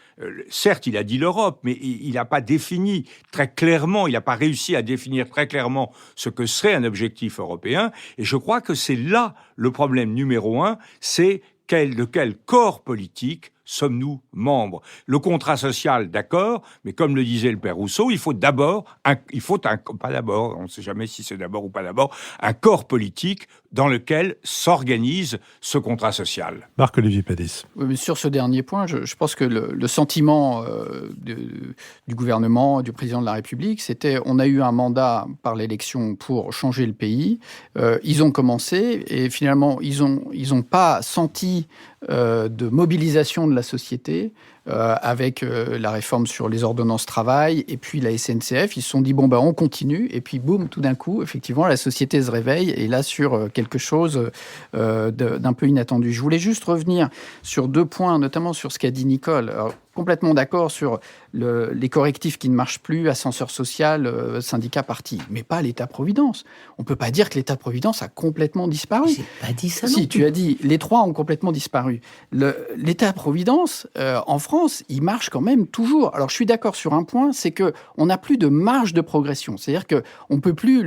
Certes, il a dit l'Europe, mais il n'a pas défini très clairement, il n'a pas réussi à définir très clairement ce que serait un objectif européen. Et je crois que c'est là le problème numéro 1, c'est de quel corps politique sommes-nous membres ? Le contrat social, d'accord, mais comme le disait le père Rousseau, il faut pas d'abord, on ne sait jamais si c'est d'abord ou pas d'abord, un corps politique dans lequel s'organise ce contrat social. Marc-Olivier Padis. Oui, mais sur ce dernier point, je pense que le sentiment du gouvernement, du président de la République, c'était on a eu un mandat par l'élection pour changer le pays. Ils ont commencé et finalement, ils ont pas senti de mobilisation de la société, avec la réforme sur les ordonnances travail et puis la SNCF. Ils se sont dit, on continue. Et puis, boum, tout d'un coup, effectivement, la société se réveille et là, sur quelque chose d'un peu inattendu. Je voulais juste revenir sur 2 points, notamment sur ce qu'a dit Nicole. Alors, complètement d'accord sur les correctifs qui ne marchent plus, ascenseur social, syndicat, parti, mais pas l'État-providence. On ne peut pas dire que l'État-providence a complètement disparu. J'ai pas dit ça non Si, plus. tu as dit, les 3 ont complètement disparu. L'État-providence, en France, il marche quand même toujours. Alors, je suis d'accord sur un point, c'est qu'on n'a plus de marge de progression. C'est-à-dire qu'on ne peut plus...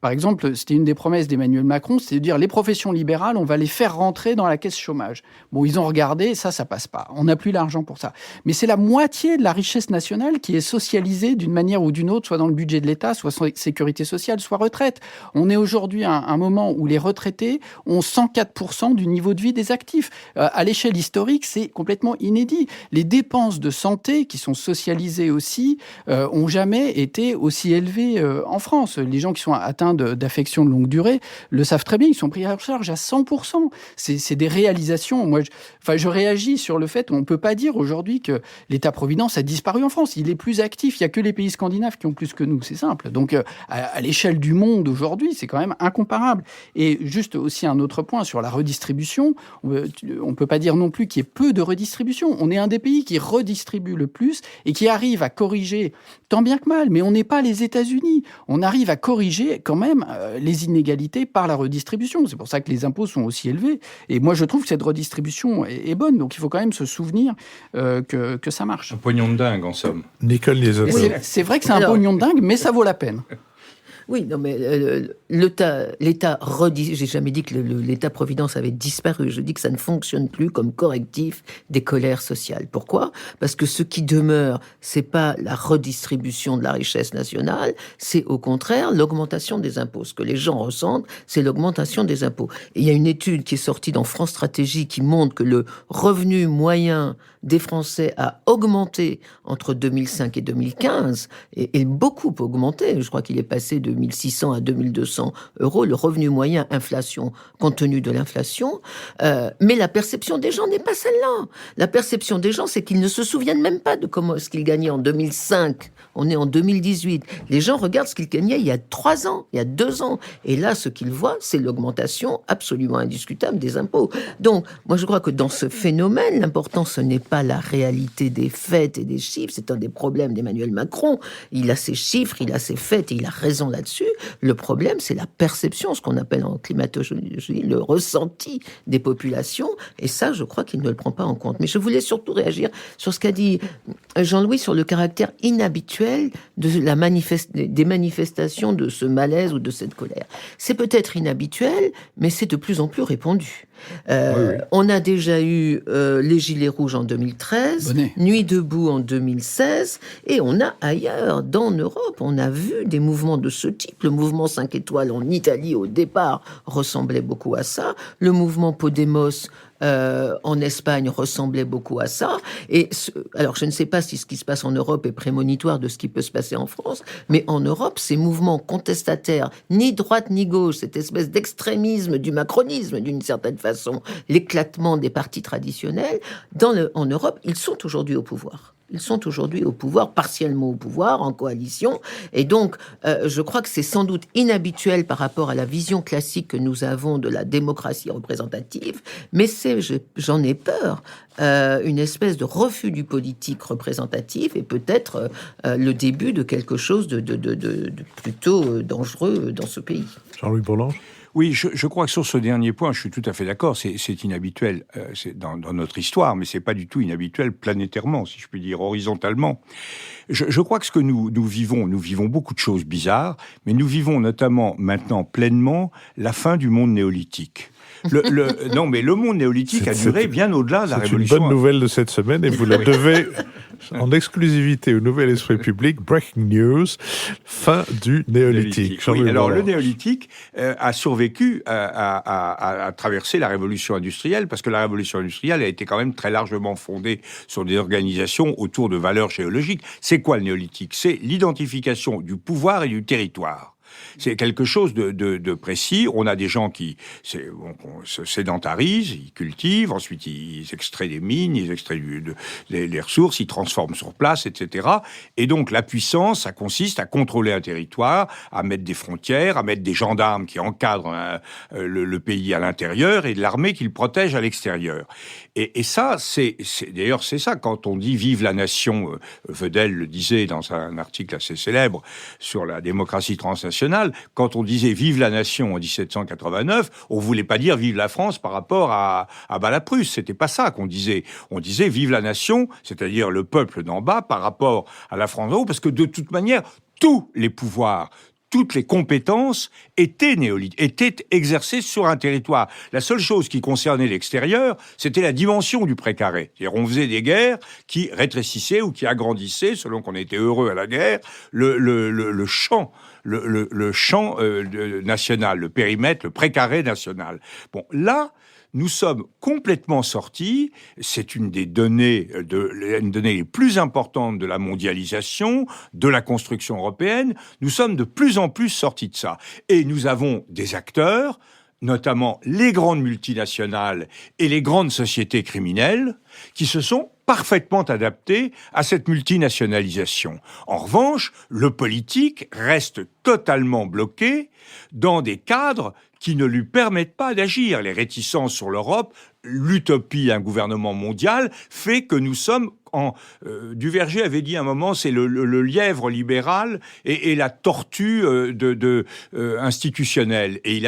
Par exemple, c'était une des promesses d'Emmanuel Macron, c'est de dire les professions libérales, on va les faire rentrer dans la caisse chômage. Bon, ils ont regardé, ça passe pas. On n'a plus l'argent pour ça. Mais c'est la moitié de la richesse nationale qui est socialisée d'une manière ou d'une autre, soit dans le budget de l'État, soit sécurité sociale, soit retraite. On est aujourd'hui à un moment où les retraités ont 104% du niveau de vie des actifs. À l'échelle historique, c'est complètement inédit. Les dépenses de santé, qui sont socialisées aussi, ont jamais été aussi élevées en France. Les gens qui sont atteints d'affections de longue durée le savent très bien, ils sont pris en charge à 100%. C'est des réalisations. Moi, je réagis sur le fait qu'on ne peut pas dire aujourd'hui que l'État-providence a disparu en France. Il est plus actif. Il n'y a que les pays scandinaves qui ont plus que nous. C'est simple. Donc, à l'échelle du monde aujourd'hui, c'est quand même incomparable. Et juste aussi un autre point sur la redistribution. On ne peut pas dire non plus qu'il y ait peu de redistribution. On est un des pays qui redistribue le plus et qui arrive à corriger tant bien que mal. Mais on n'est pas les États-Unis. On arrive à corriger quand même les inégalités par la redistribution. C'est pour ça que les impôts sont aussi élevés. Et moi, je trouve que cette redistribution est bonne. Donc, il faut quand même se souvenir que ça marche. Un pognon de dingue, en somme. Nicole Liesel. C'est vrai que c'est un pognon de dingue, mais ça vaut la peine. Oui, non, mais j'ai jamais dit que l'État-providence avait disparu. Je dis que ça ne fonctionne plus comme correctif des colères sociales. Pourquoi ? Parce que ce qui demeure, c'est pas la redistribution de la richesse nationale, c'est au contraire l'augmentation des impôts. Ce que les gens ressentent, c'est l'augmentation des impôts. Et il y a une étude qui est sortie dans France Stratégie qui montre que le revenu moyen des Français a augmenté entre 2005 et 2015, et beaucoup augmenté. Je crois qu'il est passé de 1600 à 2200 euros, le revenu moyen inflation, compte tenu de l'inflation. Mais la perception des gens n'est pas celle-là. La perception des gens, c'est qu'ils ne se souviennent même pas de comment est-ce qu'ils gagnaient en 2005. On est en 2018. Les gens regardent ce qu'ils gagnaient il y a 3 ans, il y a 2 ans. Et là, ce qu'ils voient, c'est l'augmentation absolument indiscutable des impôts. Donc, moi, je crois que dans ce phénomène, l'important, ce n'est pas la réalité des faits et des chiffres. C'est un des problèmes d'Emmanuel Macron. Il a ses chiffres, il a ses faits et il a raison là-dessus. Le problème, c'est la perception, ce qu'on appelle en climatologie le ressenti des populations. Et ça, je crois qu'il ne le prend pas en compte. Mais je voulais surtout réagir sur ce qu'a dit Jean-Louis sur le caractère inhabituel des manifestations de ce malaise ou de cette colère. C'est peut-être inhabituel, mais c'est de plus en plus répandu. Oui. On a déjà eu les Gilets rouges en 2013, Nuit debout en 2016, et on a ailleurs, dans Europe, on a vu des mouvements de ce type. Le mouvement 5 étoiles en Italie, au départ, ressemblait beaucoup à ça. Le mouvement Podemos en Espagne ressemblait beaucoup à ça. Alors, je ne sais pas si ce qui se passe en Europe est prémonitoire de ce qui peut se passer en France, mais en Europe, ces mouvements contestataires, ni droite ni gauche, cette espèce d'extrémisme du macronisme, d'une certaine façon, l'éclatement des partis traditionnels, en Europe, ils sont aujourd'hui au pouvoir. Ils sont aujourd'hui au pouvoir, partiellement au pouvoir, en coalition. Et donc, je crois que c'est sans doute inhabituel par rapport à la vision classique que nous avons de la démocratie représentative, mais j'en ai peur, une espèce de refus du politique représentatif et peut-être le début de quelque chose de plutôt dangereux dans ce pays. Jean-Louis Bourlange. Oui, je crois que sur ce dernier point, je suis tout à fait d'accord. C'est inhabituel c'est dans notre histoire, mais c'est pas du tout inhabituel planétairement, si je puis dire, horizontalement. Je crois que ce que nous vivons beaucoup de choses bizarres, mais nous vivons notamment maintenant pleinement la fin du monde néolithique. Non, mais le monde néolithique a duré bien au-delà de la Révolution. C'est une bonne nouvelle de cette semaine et vous la devez en exclusivité au Nouvel Esprit Public. Breaking news, fin du néolithique. Oui, alors le néolithique a survécu à traverser la Révolution industrielle, parce que la Révolution industrielle a été quand même très largement fondée sur des organisations autour de valeurs géologiques. C'est quoi le néolithique ? C'est l'identification du pouvoir et du territoire. C'est quelque chose de précis. On a des gens qui se sédentarisent, ils cultivent, ensuite ils extraient des mines, ils extraient les ressources, ils transforment sur place, etc. Et donc la puissance, ça consiste à contrôler un territoire, à mettre des frontières, à mettre des gendarmes qui encadrent le pays à l'intérieur et de l'armée qui le protège à l'extérieur. Et ça, d'ailleurs, c'est ça, quand on dit « vive la nation », Vedel le disait dans un article assez célèbre sur la démocratie transnationale, quand on disait « vive la nation » en 1789, on voulait pas dire « vive la France » par rapport à Bas-la-Prusse, c'était pas ça qu'on disait. On disait « vive la nation », c'est-à-dire le peuple d'en bas par rapport à la France d'en haut, parce que de toute manière, tous les pouvoirs, toutes les compétences étaient exercées sur un territoire. La seule chose qui concernait l'extérieur, c'était la dimension du précaré. C'est-à-dire, on faisait des guerres qui rétrécissaient ou qui agrandissaient, selon qu'on était heureux à la guerre, le champ national, le périmètre, le précaré national. Bon, là, nous sommes complètement sortis, c'est une des données les plus importantes de la mondialisation, de la construction européenne, nous sommes de plus en plus sortis de ça. Et nous avons des acteurs, notamment les grandes multinationales et les grandes sociétés criminelles, qui se sont parfaitement adaptés à cette multinationalisation. En revanche, le politique reste totalement bloqué dans des cadres qui ne lui permettent pas d'agir. Les réticences sur l'Europe, l'utopie d'un gouvernement mondial fait que nous sommes Duverger avait dit à un moment, c'est le lièvre libéral et la tortue institutionnelle. Et il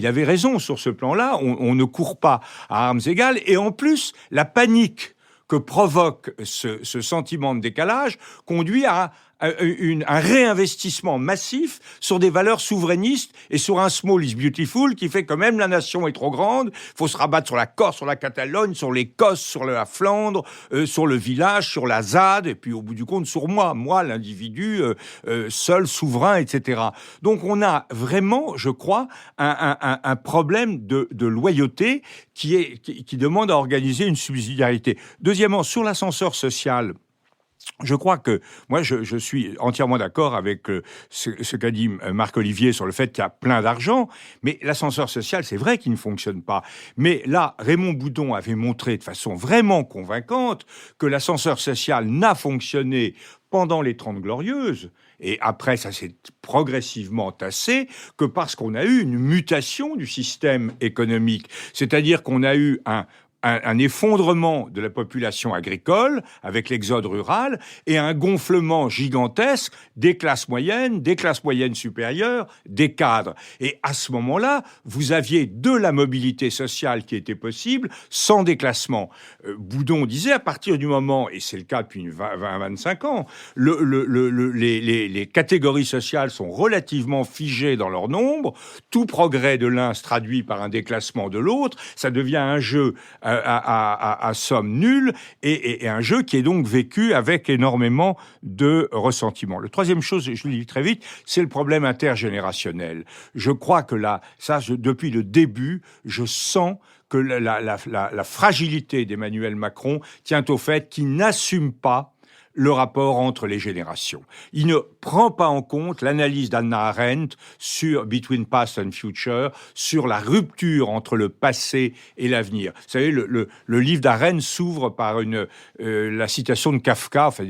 avait raison sur ce plan-là. On ne court pas à armes égales. Et en plus, la panique que provoque ce sentiment de décalage conduit à un réinvestissement massif sur des valeurs souverainistes et sur un small is beautiful qui fait que même la nation est trop grande, faut se rabattre sur la Corse, sur la Catalogne, sur l'Écosse, sur la Flandre, sur le village, sur la ZAD, et puis au bout du compte sur moi l'individu seul, souverain, etc. Donc on a vraiment, je crois, un problème de loyauté qui demande à organiser une subsidiarité. Deuxièmement, sur l'ascenseur social, je crois que, moi, je suis entièrement d'accord avec ce qu'a dit Marc-Olivier sur le fait qu'il y a plein d'argent, mais l'ascenseur social, c'est vrai qu'il ne fonctionne pas. Mais là, Raymond Boudon avait montré de façon vraiment convaincante que l'ascenseur social n'a fonctionné pendant les 30 Glorieuses, et après ça s'est progressivement tassé, que parce qu'on a eu une mutation du système économique, c'est-à-dire qu'on a eu un effondrement de la population agricole avec l'exode rural et un gonflement gigantesque des classes moyennes supérieures, des cadres. Et à ce moment-là, vous aviez de la mobilité sociale qui était possible sans déclassement. Boudon disait à partir du moment, et c'est le cas depuis 20-25 ans, les catégories sociales sont relativement figées dans leur nombre, tout progrès de l'un se traduit par un déclassement de l'autre, ça devient un jeu à somme nulle et un jeu qui est donc vécu avec énormément de ressentiment. Le troisième chose, je le dis très vite, c'est le problème intergénérationnel. Je crois que là, depuis le début, je sens que la fragilité d'Emmanuel Macron tient au fait qu'il n'assume pas le rapport entre les générations. Il ne prend pas en compte l'analyse d'Hannah Arendt sur Between Past and Future, sur la rupture entre le passé et l'avenir. Vous savez, le livre d'Arendt s'ouvre par la citation de Kafka, enfin,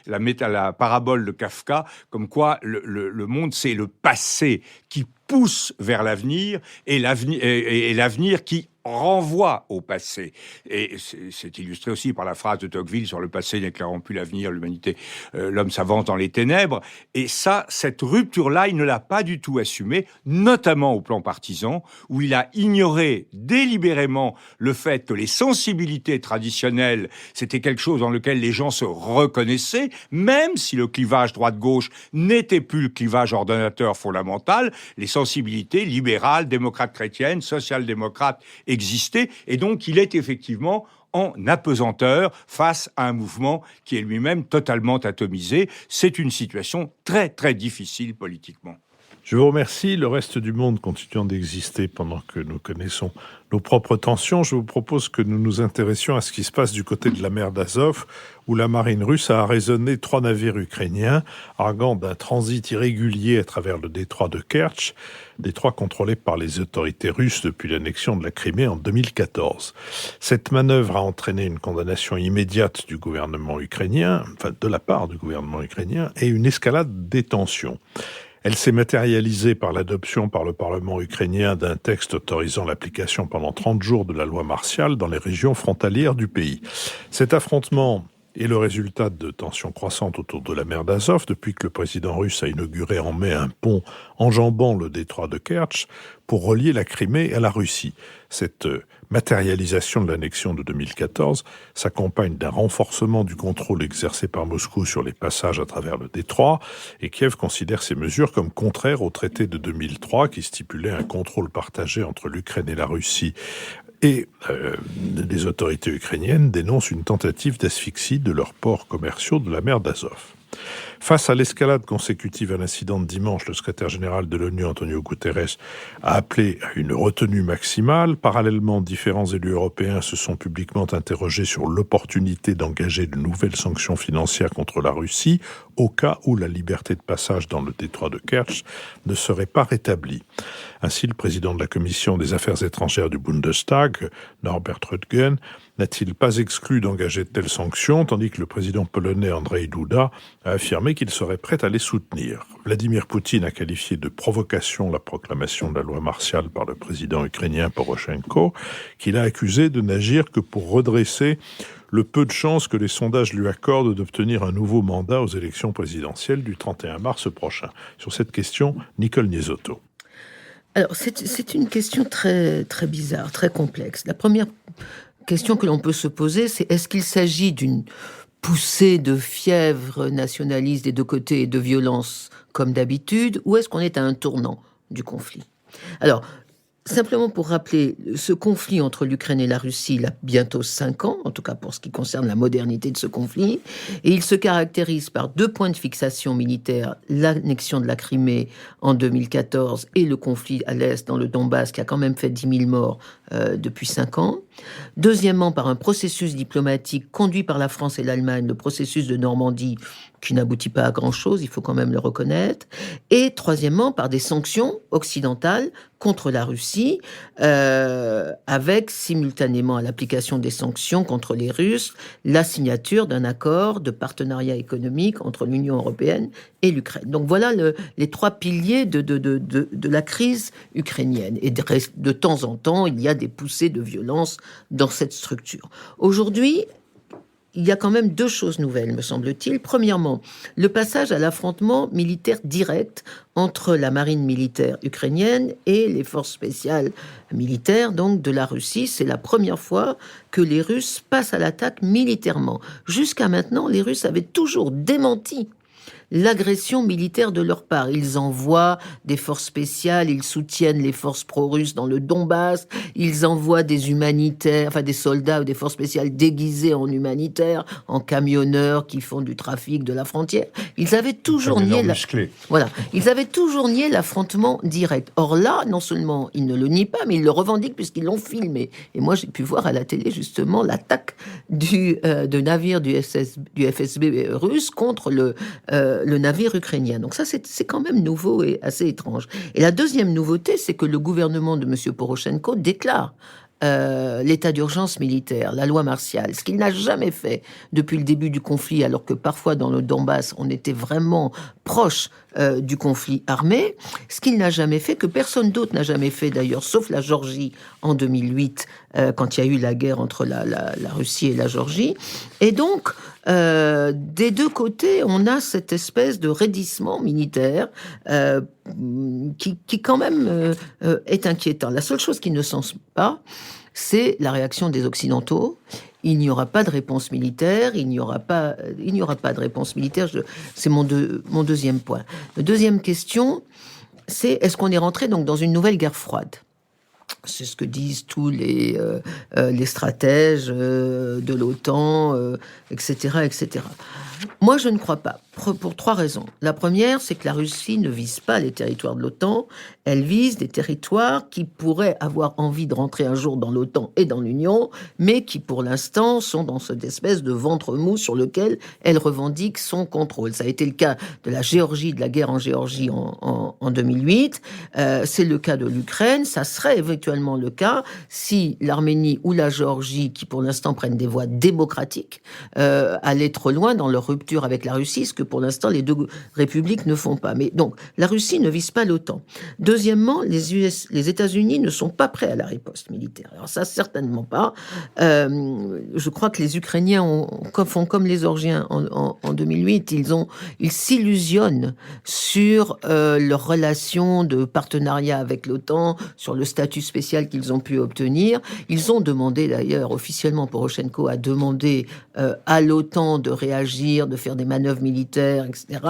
la parabole de Kafka, comme quoi le monde, c'est le passé qui pousse vers l'avenir et l'avenir qui renvoie au passé. Et c'est illustré aussi par la phrase de Tocqueville sur le passé n'éclairant plus l'avenir, l'humanité, l'homme s'avance dans les ténèbres. Et ça, cette rupture-là, il ne l'a pas du tout assumée, notamment au plan partisan, où il a ignoré délibérément le fait que les sensibilités traditionnelles, c'était quelque chose dans lequel les gens se reconnaissaient, même si le clivage droite-gauche n'était plus le clivage ordonnateur fondamental, les sensibilités libérales, démocrates chrétiennes, social-démocrates existaient, et donc il est effectivement en apesanteur face à un mouvement qui est lui-même totalement atomisé. C'est une situation très, très difficile politiquement. Je vous remercie. Le reste du monde continuant d'exister pendant que nous connaissons nos propres tensions, je vous propose que nous nous intéressions à ce qui se passe du côté de la mer d'Azov, où la marine russe a arraisonné 3 navires ukrainiens, arguant d'un transit irrégulier à travers le détroit de Kertch, détroit contrôlé par les autorités russes depuis l'annexion de la Crimée en 2014. Cette manœuvre a entraîné une condamnation immédiate du gouvernement ukrainien, enfin de la part du gouvernement ukrainien, et une escalade des tensions. Elle s'est matérialisée par l'adoption par le Parlement ukrainien d'un texte autorisant l'application pendant 30 jours de la loi martiale dans les régions frontalières du pays. Cet affrontement est le résultat de tensions croissantes autour de la mer d'Azov depuis que le président russe a inauguré en mai un pont enjambant le détroit de Kertch pour relier la Crimée à la Russie. Cette matérialisation de l'annexion de 2014 s'accompagne d'un renforcement du contrôle exercé par Moscou sur les passages à travers le détroit, et Kiev considère ces mesures comme contraires au traité de 2003 qui stipulait un contrôle partagé entre l'Ukraine et la Russie. Et les autorités ukrainiennes dénoncent une tentative d'asphyxie de leurs ports commerciaux de la mer d'Azov. Face à l'escalade consécutive à l'incident de dimanche, le secrétaire général de l'ONU, Antonio Guterres, a appelé à une retenue maximale. Parallèlement, différents élus européens se sont publiquement interrogés sur l'opportunité d'engager de nouvelles sanctions financières contre la Russie au cas où la liberté de passage dans le détroit de Kertch ne serait pas rétablie. Ainsi, le président de la Commission des Affaires étrangères du Bundestag, Norbert Röttgen, n'a-t-il pas exclu d'engager de telles sanctions, tandis que le président polonais Andrzej Duda a affirmé qu'il serait prêt à les soutenir. Vladimir Poutine a qualifié de provocation la proclamation de la loi martiale par le président ukrainien Poroshenko, qu'il a accusé de n'agir que pour redresser le peu de chances que les sondages lui accordent d'obtenir un nouveau mandat aux élections présidentielles du 31 mars prochain. Sur cette question, Nicole Niesotto. Alors, c'est une question très, très bizarre, très complexe. La première question que l'on peut se poser, c'est est-ce qu'il s'agit d'une poussée de fièvre nationaliste des deux côtés et de violence comme d'habitude, ou est-ce qu'on est à un tournant du conflit? Alors, simplement pour rappeler, ce conflit entre l'Ukraine et la Russie, il a bientôt 5 ans, en tout cas pour ce qui concerne la modernité de ce conflit, et il se caractérise par 2 points de fixation militaire, l'annexion de la Crimée en 2014 et le conflit à l'Est dans le Donbass qui a quand même fait 10 000 morts depuis 5 ans. Deuxièmement, par un processus diplomatique conduit par la France et l'Allemagne, le processus de Normandie, qui n'aboutit pas à grand-chose, il faut quand même le reconnaître. Et troisièmement, par des sanctions occidentales contre la Russie, avec simultanément à l'application des sanctions contre les Russes, la signature d'un accord de partenariat économique entre l'Union européenne et l'Ukraine. Donc voilà les 3 piliers de la crise ukrainienne. Et de temps en temps, il y a des poussées de violence dans cette structure. Aujourd'hui, il y a quand même 2 choses nouvelles, me semble-t-il. Premièrement, le passage à l'affrontement militaire direct entre la marine militaire ukrainienne et les forces spéciales militaires donc de la Russie. C'est la première fois que les Russes passent à l'attaque militairement. Jusqu'à maintenant, les Russes avaient toujours démenti l'agression militaire de leur part. Ils envoient des forces spéciales, ils soutiennent les forces pro-russes dans le Donbass, ils envoient des humanitaires, enfin des soldats ou des forces spéciales déguisés en humanitaires, en camionneurs qui font du trafic de la frontière. Ils avaient toujours nié ils avaient toujours nié l'affrontement direct. Or là, non seulement ils ne le nient pas, mais ils le revendiquent puisqu'ils l'ont filmé. Et moi, j'ai pu voir à la télé justement l'attaque de navire du FSB russe contre le navire ukrainien. Donc ça, c'est quand même nouveau et assez étrange. Et la deuxième nouveauté, c'est que le gouvernement de M. Poroshenko déclare l'état d'urgence militaire, la loi martiale, ce qu'il n'a jamais fait depuis le début du conflit, alors que parfois dans le Donbass, on était vraiment proche du conflit armé, ce qu'il n'a jamais fait, que personne d'autre n'a jamais fait d'ailleurs, sauf la Géorgie en 2008, quand il y a eu la guerre entre la Russie et la Géorgie. Et donc, des 2 côtés, on a cette espèce de raidissement militaire qui quand même est inquiétant. La seule chose qui ne sens pas, c'est la réaction des Occidentaux. Il n'y aura pas de réponse militaire, il n'y aura pas de réponse militaire. C'est mon deuxième point. La deuxième question, c'est est-ce qu'on est rentré donc dans une nouvelle guerre froide ? C'est ce que disent tous les stratèges de l'OTAN, etc., etc. Moi, je ne crois pas, pour 3 raisons. La première, c'est que la Russie ne vise pas les territoires de l'OTAN, elle vise des territoires qui pourraient avoir envie de rentrer un jour dans l'OTAN et dans l'Union, mais qui, pour l'instant, sont dans cette espèce de ventre mou sur lequel elle revendique son contrôle. Ça a été le cas de la Géorgie, de la guerre en Géorgie en 2008. C'est le cas de l'Ukraine. Ça serait éventuellement le cas si l'Arménie ou la Géorgie, qui pour l'instant prennent des voies démocratiques, allaient trop loin dans leur rupture avec la Russie, ce que pour l'instant les 2 républiques ne font pas. Mais donc, la Russie ne vise pas l'OTAN. Deuxièmement, les États-Unis ne sont pas prêts à la riposte militaire. Alors ça, certainement pas. Je crois que les Ukrainiens font comme les Georgiens en 2008. Ils s'illusionnent sur leur relation de partenariat avec l'OTAN, sur le statut spécial qu'ils ont pu obtenir. Ils ont demandé d'ailleurs, officiellement, Poroshenko a demandé à l'OTAN de réagir, de faire des manœuvres militaires, etc.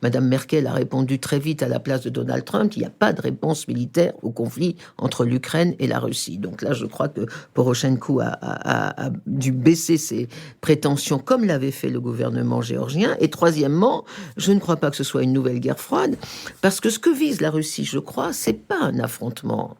Madame Merkel a répondu très vite à la place de Donald Trump qu'il n'y a pas de réponse militaire au conflit entre l'Ukraine et la Russie. Donc là, je crois que Poroshenko a dû baisser ses prétentions comme l'avait fait le gouvernement géorgien. Et troisièmement, je ne crois pas que ce soit une nouvelle guerre froide, parce que ce que vise la Russie, je crois, c'est pas un affrontement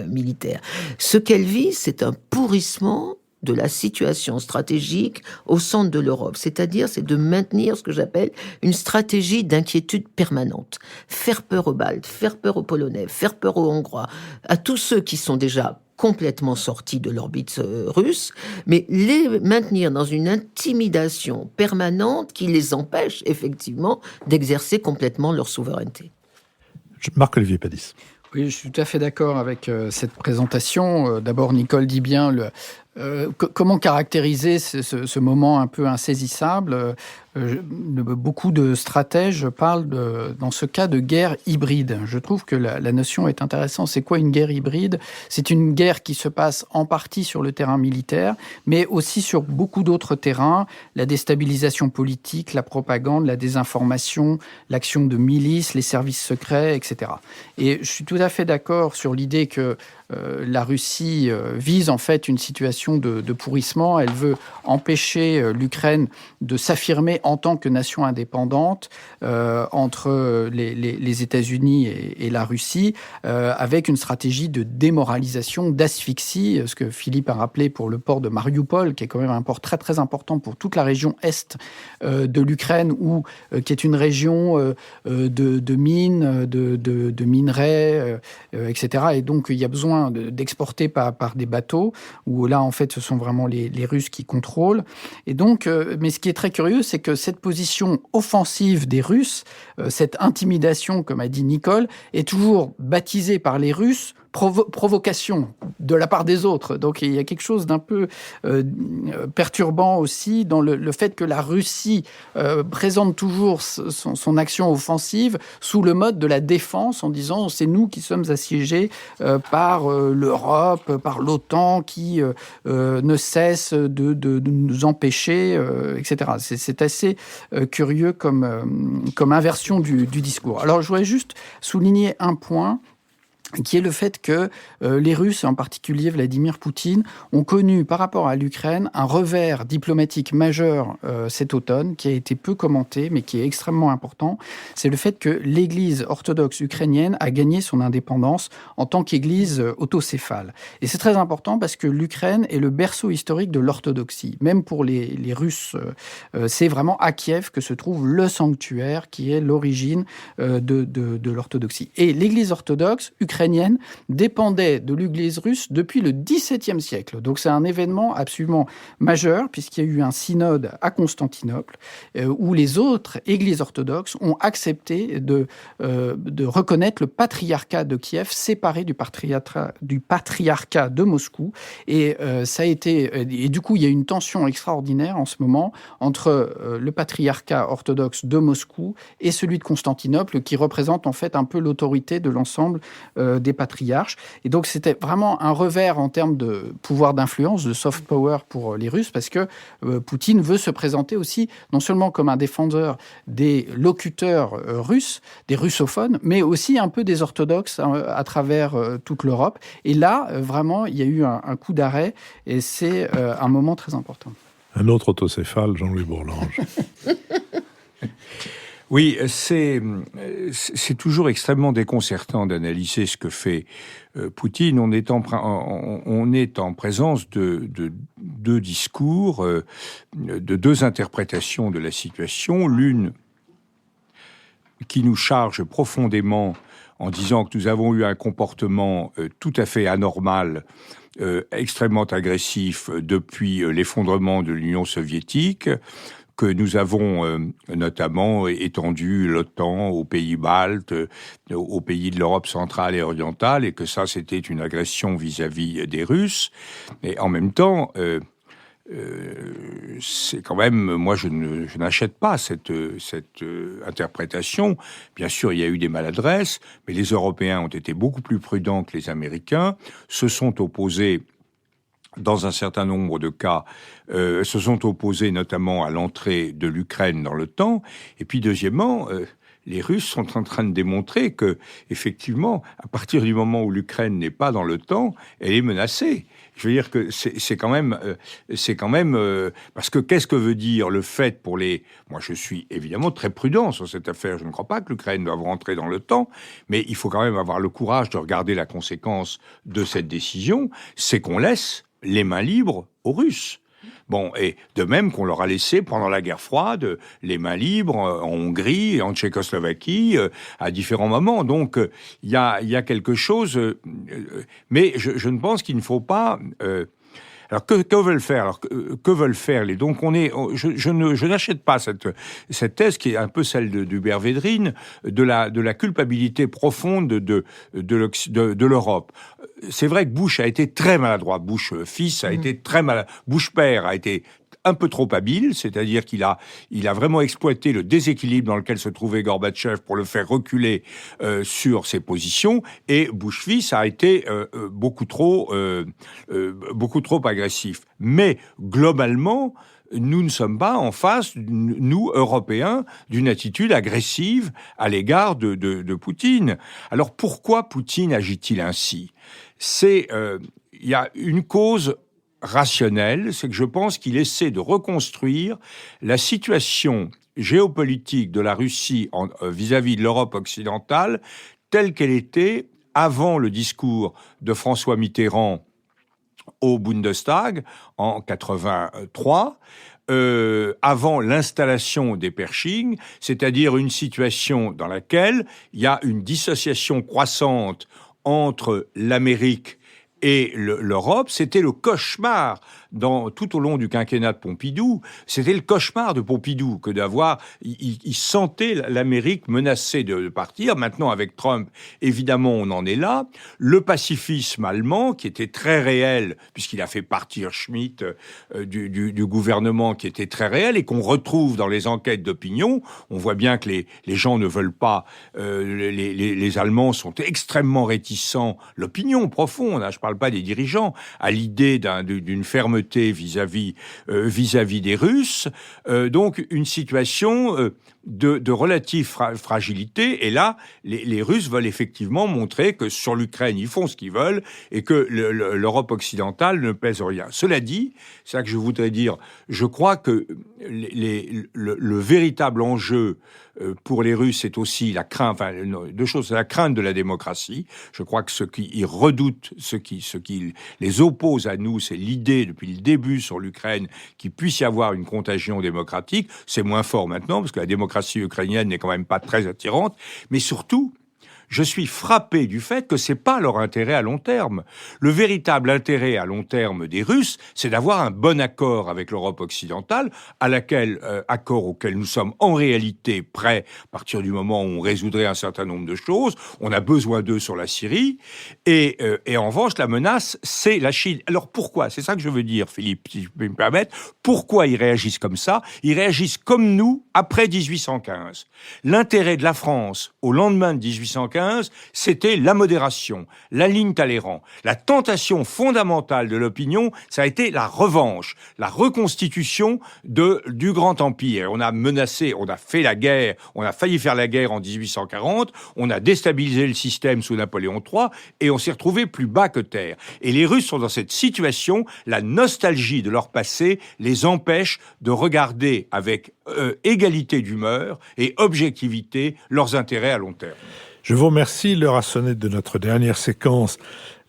militaire. Ce qu'elle vise, c'est un pourrissement de la situation stratégique au centre de l'Europe. C'est-à-dire, c'est de maintenir ce que j'appelle une stratégie d'inquiétude permanente. Faire peur aux Baltes, faire peur aux Polonais, faire peur aux Hongrois, à tous ceux qui sont déjà complètement sortis de l'orbite russe, mais les maintenir dans une intimidation permanente qui les empêche effectivement d'exercer complètement leur souveraineté. Marc-Olivier Padis. Oui, je suis tout à fait d'accord avec cette présentation. D'abord, Nicole dit bien comment caractériser ce moment un peu insaisissable. Beaucoup de stratèges parlent, dans ce cas, de guerre hybride. Je trouve que la notion est intéressante. C'est quoi une guerre hybride ? C'est une guerre qui se passe en partie sur le terrain militaire, mais aussi sur beaucoup d'autres terrains. La déstabilisation politique, la propagande, la désinformation, l'action de milices, les services secrets, etc. Et je suis tout à fait d'accord sur l'idée que la Russie vise en fait une situation de pourrissement. Elle veut empêcher l'Ukraine de s'affirmer en tant que nation indépendante entre les États-Unis et la Russie, avec une stratégie de démoralisation, d'asphyxie, ce que Philippe a rappelé pour le port de Mariupol, qui est quand même un port très très important pour toute la région est de l'Ukraine, qui est une région de mines, de minerais, etc. Et donc il y a besoin d'exporter par des bateaux, où là, en fait, ce sont vraiment les Russes qui contrôlent. Et donc, mais ce qui est très curieux, c'est que cette position offensive des Russes, cette intimidation, comme a dit Nicole, est toujours baptisée par les Russes provocation de la part des autres. Donc il y a quelque chose d'un peu perturbant aussi dans le fait que la Russie présente toujours son action offensive sous le mode de la défense, en disant c'est nous qui sommes assiégés par l'Europe, par l'OTAN qui ne cesse de nous empêcher, etc. C'est assez curieux comme inversion du discours. Alors je voudrais juste souligner un point, qui est le fait que les Russes, en particulier Vladimir Poutine, ont connu par rapport à l'Ukraine un revers diplomatique majeur cet automne, qui a été peu commenté, mais qui est extrêmement important. C'est le fait que l'Église orthodoxe ukrainienne a gagné son indépendance en tant qu'Église autocéphale. Et c'est très important parce que l'Ukraine est le berceau historique de l'orthodoxie. Même pour les Russes, c'est vraiment à Kiev que se trouve le sanctuaire qui est l'origine de l'orthodoxie. Et l'Église orthodoxe ukrainienne dépendait de l'Église russe depuis le XVIIe siècle. Donc c'est un événement absolument majeur, puisqu'il y a eu un synode à Constantinople, où les autres églises orthodoxes ont accepté de reconnaître le patriarcat de Kiev séparé du patriarcat de Moscou. Et ça a été, et du coup, il y a une tension extraordinaire en ce moment entre le patriarcat orthodoxe de Moscou et celui de Constantinople, qui représente en fait un peu l'autorité de l'ensemble des patriarches. Et donc c'était vraiment un revers en termes de pouvoir d'influence, de soft power pour les Russes, parce que Poutine veut se présenter aussi non seulement comme un défenseur des locuteurs russes, des russophones, mais aussi un peu des orthodoxes à travers toute l'Europe. Et là, vraiment, il y a eu un coup d'arrêt et c'est un moment très important. Un autre autocéphale, Jean-Louis Bourlange. Oui, c'est toujours extrêmement déconcertant d'analyser ce que fait Poutine. On est en présence de deux discours, de deux interprétations de la situation. L'une qui nous charge profondément en disant que nous avons eu un comportement tout à fait anormal, extrêmement agressif depuis l'effondrement de l'Union soviétique, que nous avons notamment étendu l'OTAN aux pays baltes, aux pays de l'Europe centrale et orientale, et que ça, c'était une agression vis-à-vis des Russes. Et en même temps, c'est quand même, moi, je n'achète pas cette interprétation. Bien sûr, il y a eu des maladresses, mais les Européens ont été beaucoup plus prudents que les Américains, se sont opposés dans un certain nombre de cas, se sont opposés notamment à l'entrée de l'Ukraine dans l'OTAN. Et puis deuxièmement, les Russes sont en train de démontrer que, effectivement, à partir du moment où l'Ukraine n'est pas dans l'OTAN, elle est menacée. Je veux dire que c'est quand même parce que qu'est-ce que veut dire le fait pour les... Moi, je suis évidemment très prudent sur cette affaire. Je ne crois pas que l'Ukraine doive rentrer dans l'OTAN, mais il faut quand même avoir le courage de regarder la conséquence de cette décision. C'est qu'on laisse les mains libres aux Russes. Bon, et de même qu'on leur a laissé, pendant la guerre froide, les mains libres en Hongrie, en Tchécoslovaquie, à différents moments. Donc, il y a quelque chose... mais je ne pense qu'il ne faut pas... Alors que veulent faire? Alors que veulent faire les? Donc je n'achète pas cette thèse qui est un peu celle d'Hubert Védrine de la culpabilité profonde de l'Europe. C'est vrai que Bush a été très maladroit. Bush fils a été très maladroit. Bush père a été un peu trop habile, c'est-à-dire qu'il a vraiment exploité le déséquilibre dans lequel se trouvait Gorbatchev pour le faire reculer sur ses positions, et Bush fils a été beaucoup trop agressif. Mais globalement, nous ne sommes pas en face, nous, Européens, d'une attitude agressive à l'égard de Poutine. Alors pourquoi Poutine agit-il ainsi? Il y a une cause rationnel, c'est que je pense qu'il essaie de reconstruire la situation géopolitique de la Russie vis-à-vis de l'Europe occidentale telle qu'elle était avant le discours de François Mitterrand au Bundestag en 83, avant l'installation des Pershing, c'est-à-dire une situation dans laquelle il y a une dissociation croissante entre l'Amérique et l'Europe. C'était le cauchemar tout au long du quinquennat de Pompidou. C'était le cauchemar de Pompidou que d'avoir... Il sentait l'Amérique menacée de partir. Maintenant, avec Trump, évidemment, on en est là. Le pacifisme allemand, qui était très réel, puisqu'il a fait partir Schmitt du gouvernement, qui était très réel, et qu'on retrouve dans les enquêtes d'opinion. On voit bien que les gens ne veulent pas... les Allemands sont extrêmement réticents. L'opinion profonde, je parle pas des dirigeants, à l'idée d'une fermeté vis-à-vis des Russes. Donc une situation de relative fragilité. Et là, les Russes veulent effectivement montrer que sur l'Ukraine, ils font ce qu'ils veulent et que l'Europe occidentale ne pèse rien. Cela dit, c'est ça que je voudrais dire, je crois que le véritable enjeu pour les Russes, c'est aussi la crainte, deux choses, c'est la crainte de la démocratie. Je crois que ce qu'ils redoutent, ce qui les oppose à nous, c'est l'idée, depuis le début sur l'Ukraine, qu'il puisse y avoir une contagion démocratique. C'est moins fort maintenant, parce que la démocratie ukrainienne n'est quand même pas très attirante. Mais surtout, je suis frappé du fait que c'est pas leur intérêt à long terme. Le véritable intérêt à long terme des Russes, c'est d'avoir un bon accord avec l'Europe occidentale, accord auquel nous sommes en réalité prêts à partir du moment où on résoudrait un certain nombre de choses. On a besoin d'eux sur la Syrie. Et en revanche, la menace, c'est la Chine. Alors pourquoi? C'est ça que je veux dire, Philippe, si je peux me permettre. Pourquoi ils réagissent comme ça? Ils réagissent comme nous après 1815. L'intérêt de la France au lendemain de 1815, 1815, c'était la modération, la ligne Talleyrand. La tentation fondamentale de l'opinion, ça a été la revanche, la reconstitution du Grand Empire. On a menacé, on a fait la guerre, on a failli faire la guerre en 1840, on a déstabilisé le système sous Napoléon III, et on s'est retrouvé plus bas que terre. Et les Russes sont dans cette situation, la nostalgie de leur passé les empêche de regarder avec égalité d'humeur et objectivité leurs intérêts à long terme. Je vous remercie. L'heure a sonné de notre dernière séquence.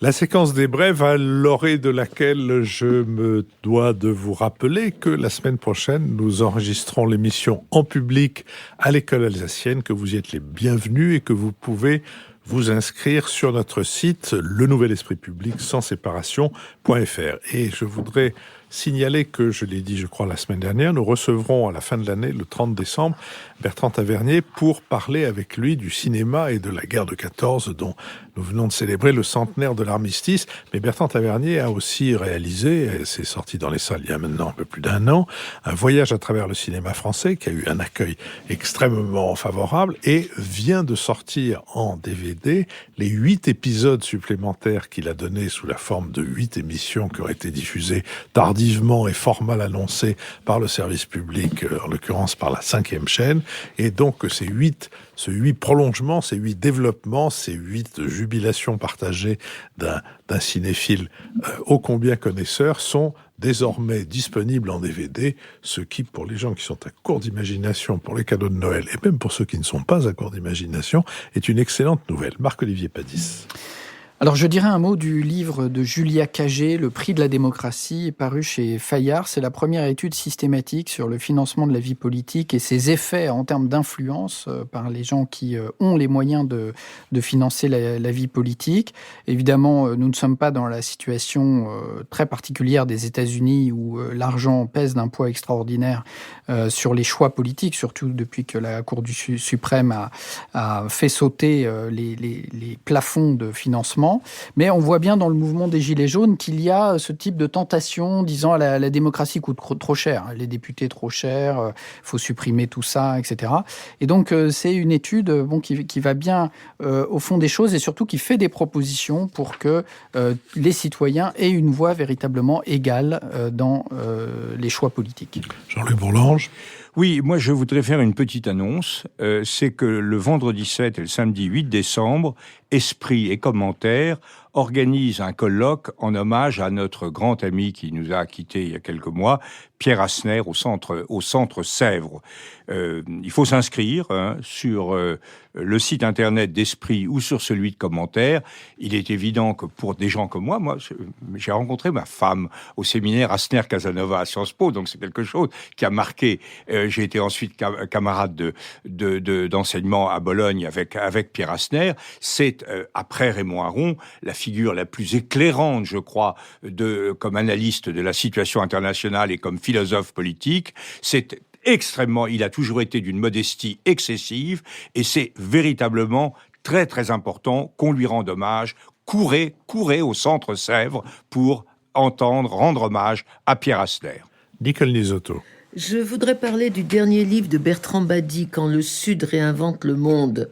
La séquence des brèves, à l'orée de laquelle je me dois de vous rappeler que la semaine prochaine, nous enregistrons l'émission en public à l'école alsacienne, que vous y êtes les bienvenus et que vous pouvez vous inscrire sur notre site lenouvelespritpublic sans séparation.fr. Et je voudrais signaler que, je l'ai dit je crois la semaine dernière, nous recevrons à la fin de l'année, le 30 décembre, Bertrand Tavernier pour parler avec lui du cinéma et de la guerre de 14 dont nous venons de célébrer le centenaire de l'armistice. Mais Bertrand Tavernier a aussi réalisé, et c'est sorti dans les salles il y a maintenant un peu plus d'1 an, un voyage à travers le cinéma français qui a eu un accueil extrêmement favorable et vient de sortir en DVD les 8 épisodes supplémentaires qu'il a donnés sous la forme de 8 émissions qui ont été diffusées tardivement et fort mal annoncées par le service public, en l'occurrence par la 5e chaîne. Et donc ces 8 prolongements, ces 8 développements, ces 8 jubilations partagées d'un cinéphile ô combien connaisseur sont désormais disponibles en DVD, ce qui, pour les gens qui sont à court d'imagination pour les cadeaux de Noël, et même pour ceux qui ne sont pas à court d'imagination, est une excellente nouvelle. Marc-Olivier Padis. Alors, je dirais un mot du livre de Julia Cagé, Le prix de la démocratie, paru chez Fayard. C'est la première étude systématique sur le financement de la vie politique et ses effets en termes d'influence par les gens qui ont les moyens de financer la vie politique. Évidemment, nous ne sommes pas dans la situation très particulière des États-Unis où l'argent pèse d'un poids extraordinaire sur les choix politiques, surtout depuis que la Cour suprême a fait sauter les plafonds de financement. Mais on voit bien dans le mouvement des Gilets jaunes qu'il y a ce type de tentation disant la démocratie coûte trop cher, les députés trop chers, faut supprimer tout ça, etc. Et donc c'est une étude qui va bien au fond des choses et surtout qui fait des propositions pour que les citoyens aient une voix véritablement égale dans les choix politiques. Jean-Luc Bourlange. Oui, moi je voudrais faire une petite annonce. C'est que le vendredi 7 et le samedi 8 décembre, Esprit et Commentaires organise un colloque en hommage à notre grand ami qui nous a quittés il y a quelques mois, Pierre Asner, au centre Sèvres. Il faut s'inscrire sur le site internet d'Esprit ou sur celui de Commentaires. Il est évident que pour des gens comme moi, j'ai rencontré ma femme au séminaire Asner-Casanova à Sciences Po, donc c'est quelque chose qui a marqué. J'ai été ensuite camarade d'enseignement à Bologne avec Pierre Asner. C'est, après Raymond Aron, la figure la plus éclairante, je crois, comme analyste de la situation internationale et comme philosophe politique. C'est extrêmement, il a toujours été d'une modestie excessive et c'est véritablement très très important qu'on lui rende hommage. Courez au centre Sèvres pour rendre hommage à Pierre Asner. Nicole Nisotto. Je voudrais parler du dernier livre de Bertrand Badi, Quand le Sud réinvente le monde.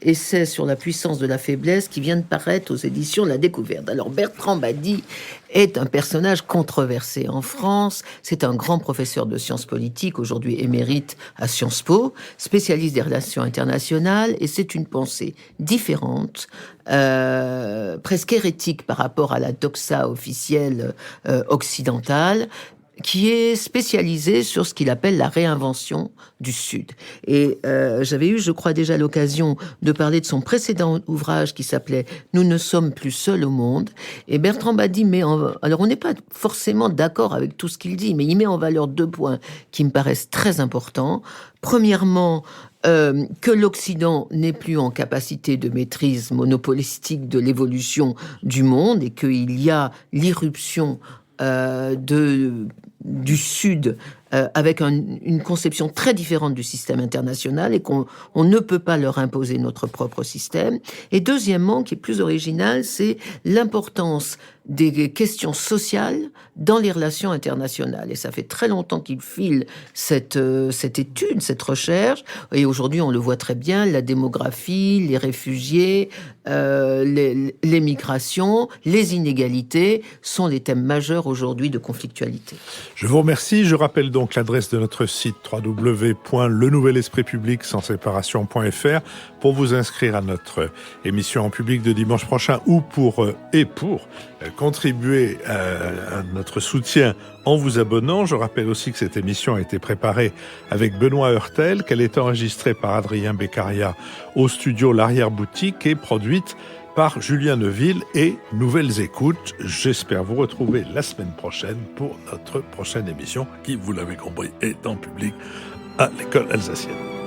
Essai sur la puissance de la faiblesse qui vient de paraître aux éditions La Découverte. Alors Bertrand Badi est un personnage controversé en France. C'est un grand professeur de sciences politiques, aujourd'hui émérite à Sciences Po, spécialiste des relations internationales, et c'est une pensée différente, presque hérétique par rapport à la doxa officielle occidentale, qui est spécialisé sur ce qu'il appelle la réinvention du Sud. Et j'avais eu, je crois, déjà l'occasion de parler de son précédent ouvrage qui s'appelait « Nous ne sommes plus seuls au monde ». Et Bertrand Badi alors on n'est pas forcément d'accord avec tout ce qu'il dit, mais il met en valeur 2 points qui me paraissent très importants. Premièrement, que l'Occident n'est plus en capacité de maîtrise monopolistique de l'évolution du monde et qu'il y a l'irruption du Sud avec une conception très différente du système international et qu'on ne peut pas leur imposer notre propre système. Et deuxièmement, qui est plus original, c'est l'importance des questions sociales dans les relations internationales. Et ça fait très longtemps qu'il file cette étude, cette recherche. Et aujourd'hui, on le voit très bien, la démographie, les réfugiés, les migrations, les inégalités sont les thèmes majeurs aujourd'hui de conflictualité. Je vous remercie. Je rappelle donc l'adresse de notre site www.lenouvelespritpublic-sans-séparation.fr pour vous inscrire à notre émission en public de dimanche prochain ou pour contribuer à notre soutien en vous abonnant. Je rappelle aussi que cette émission a été préparée avec Benoît Heurtel, qu'elle est enregistrée par Adrien Beccaria au studio L'Arrière-Boutique et produite par Julien Neuville et Nouvelles Écoutes. J'espère vous retrouver la semaine prochaine pour notre prochaine émission qui, vous l'avez compris, est en public à l'École alsacienne.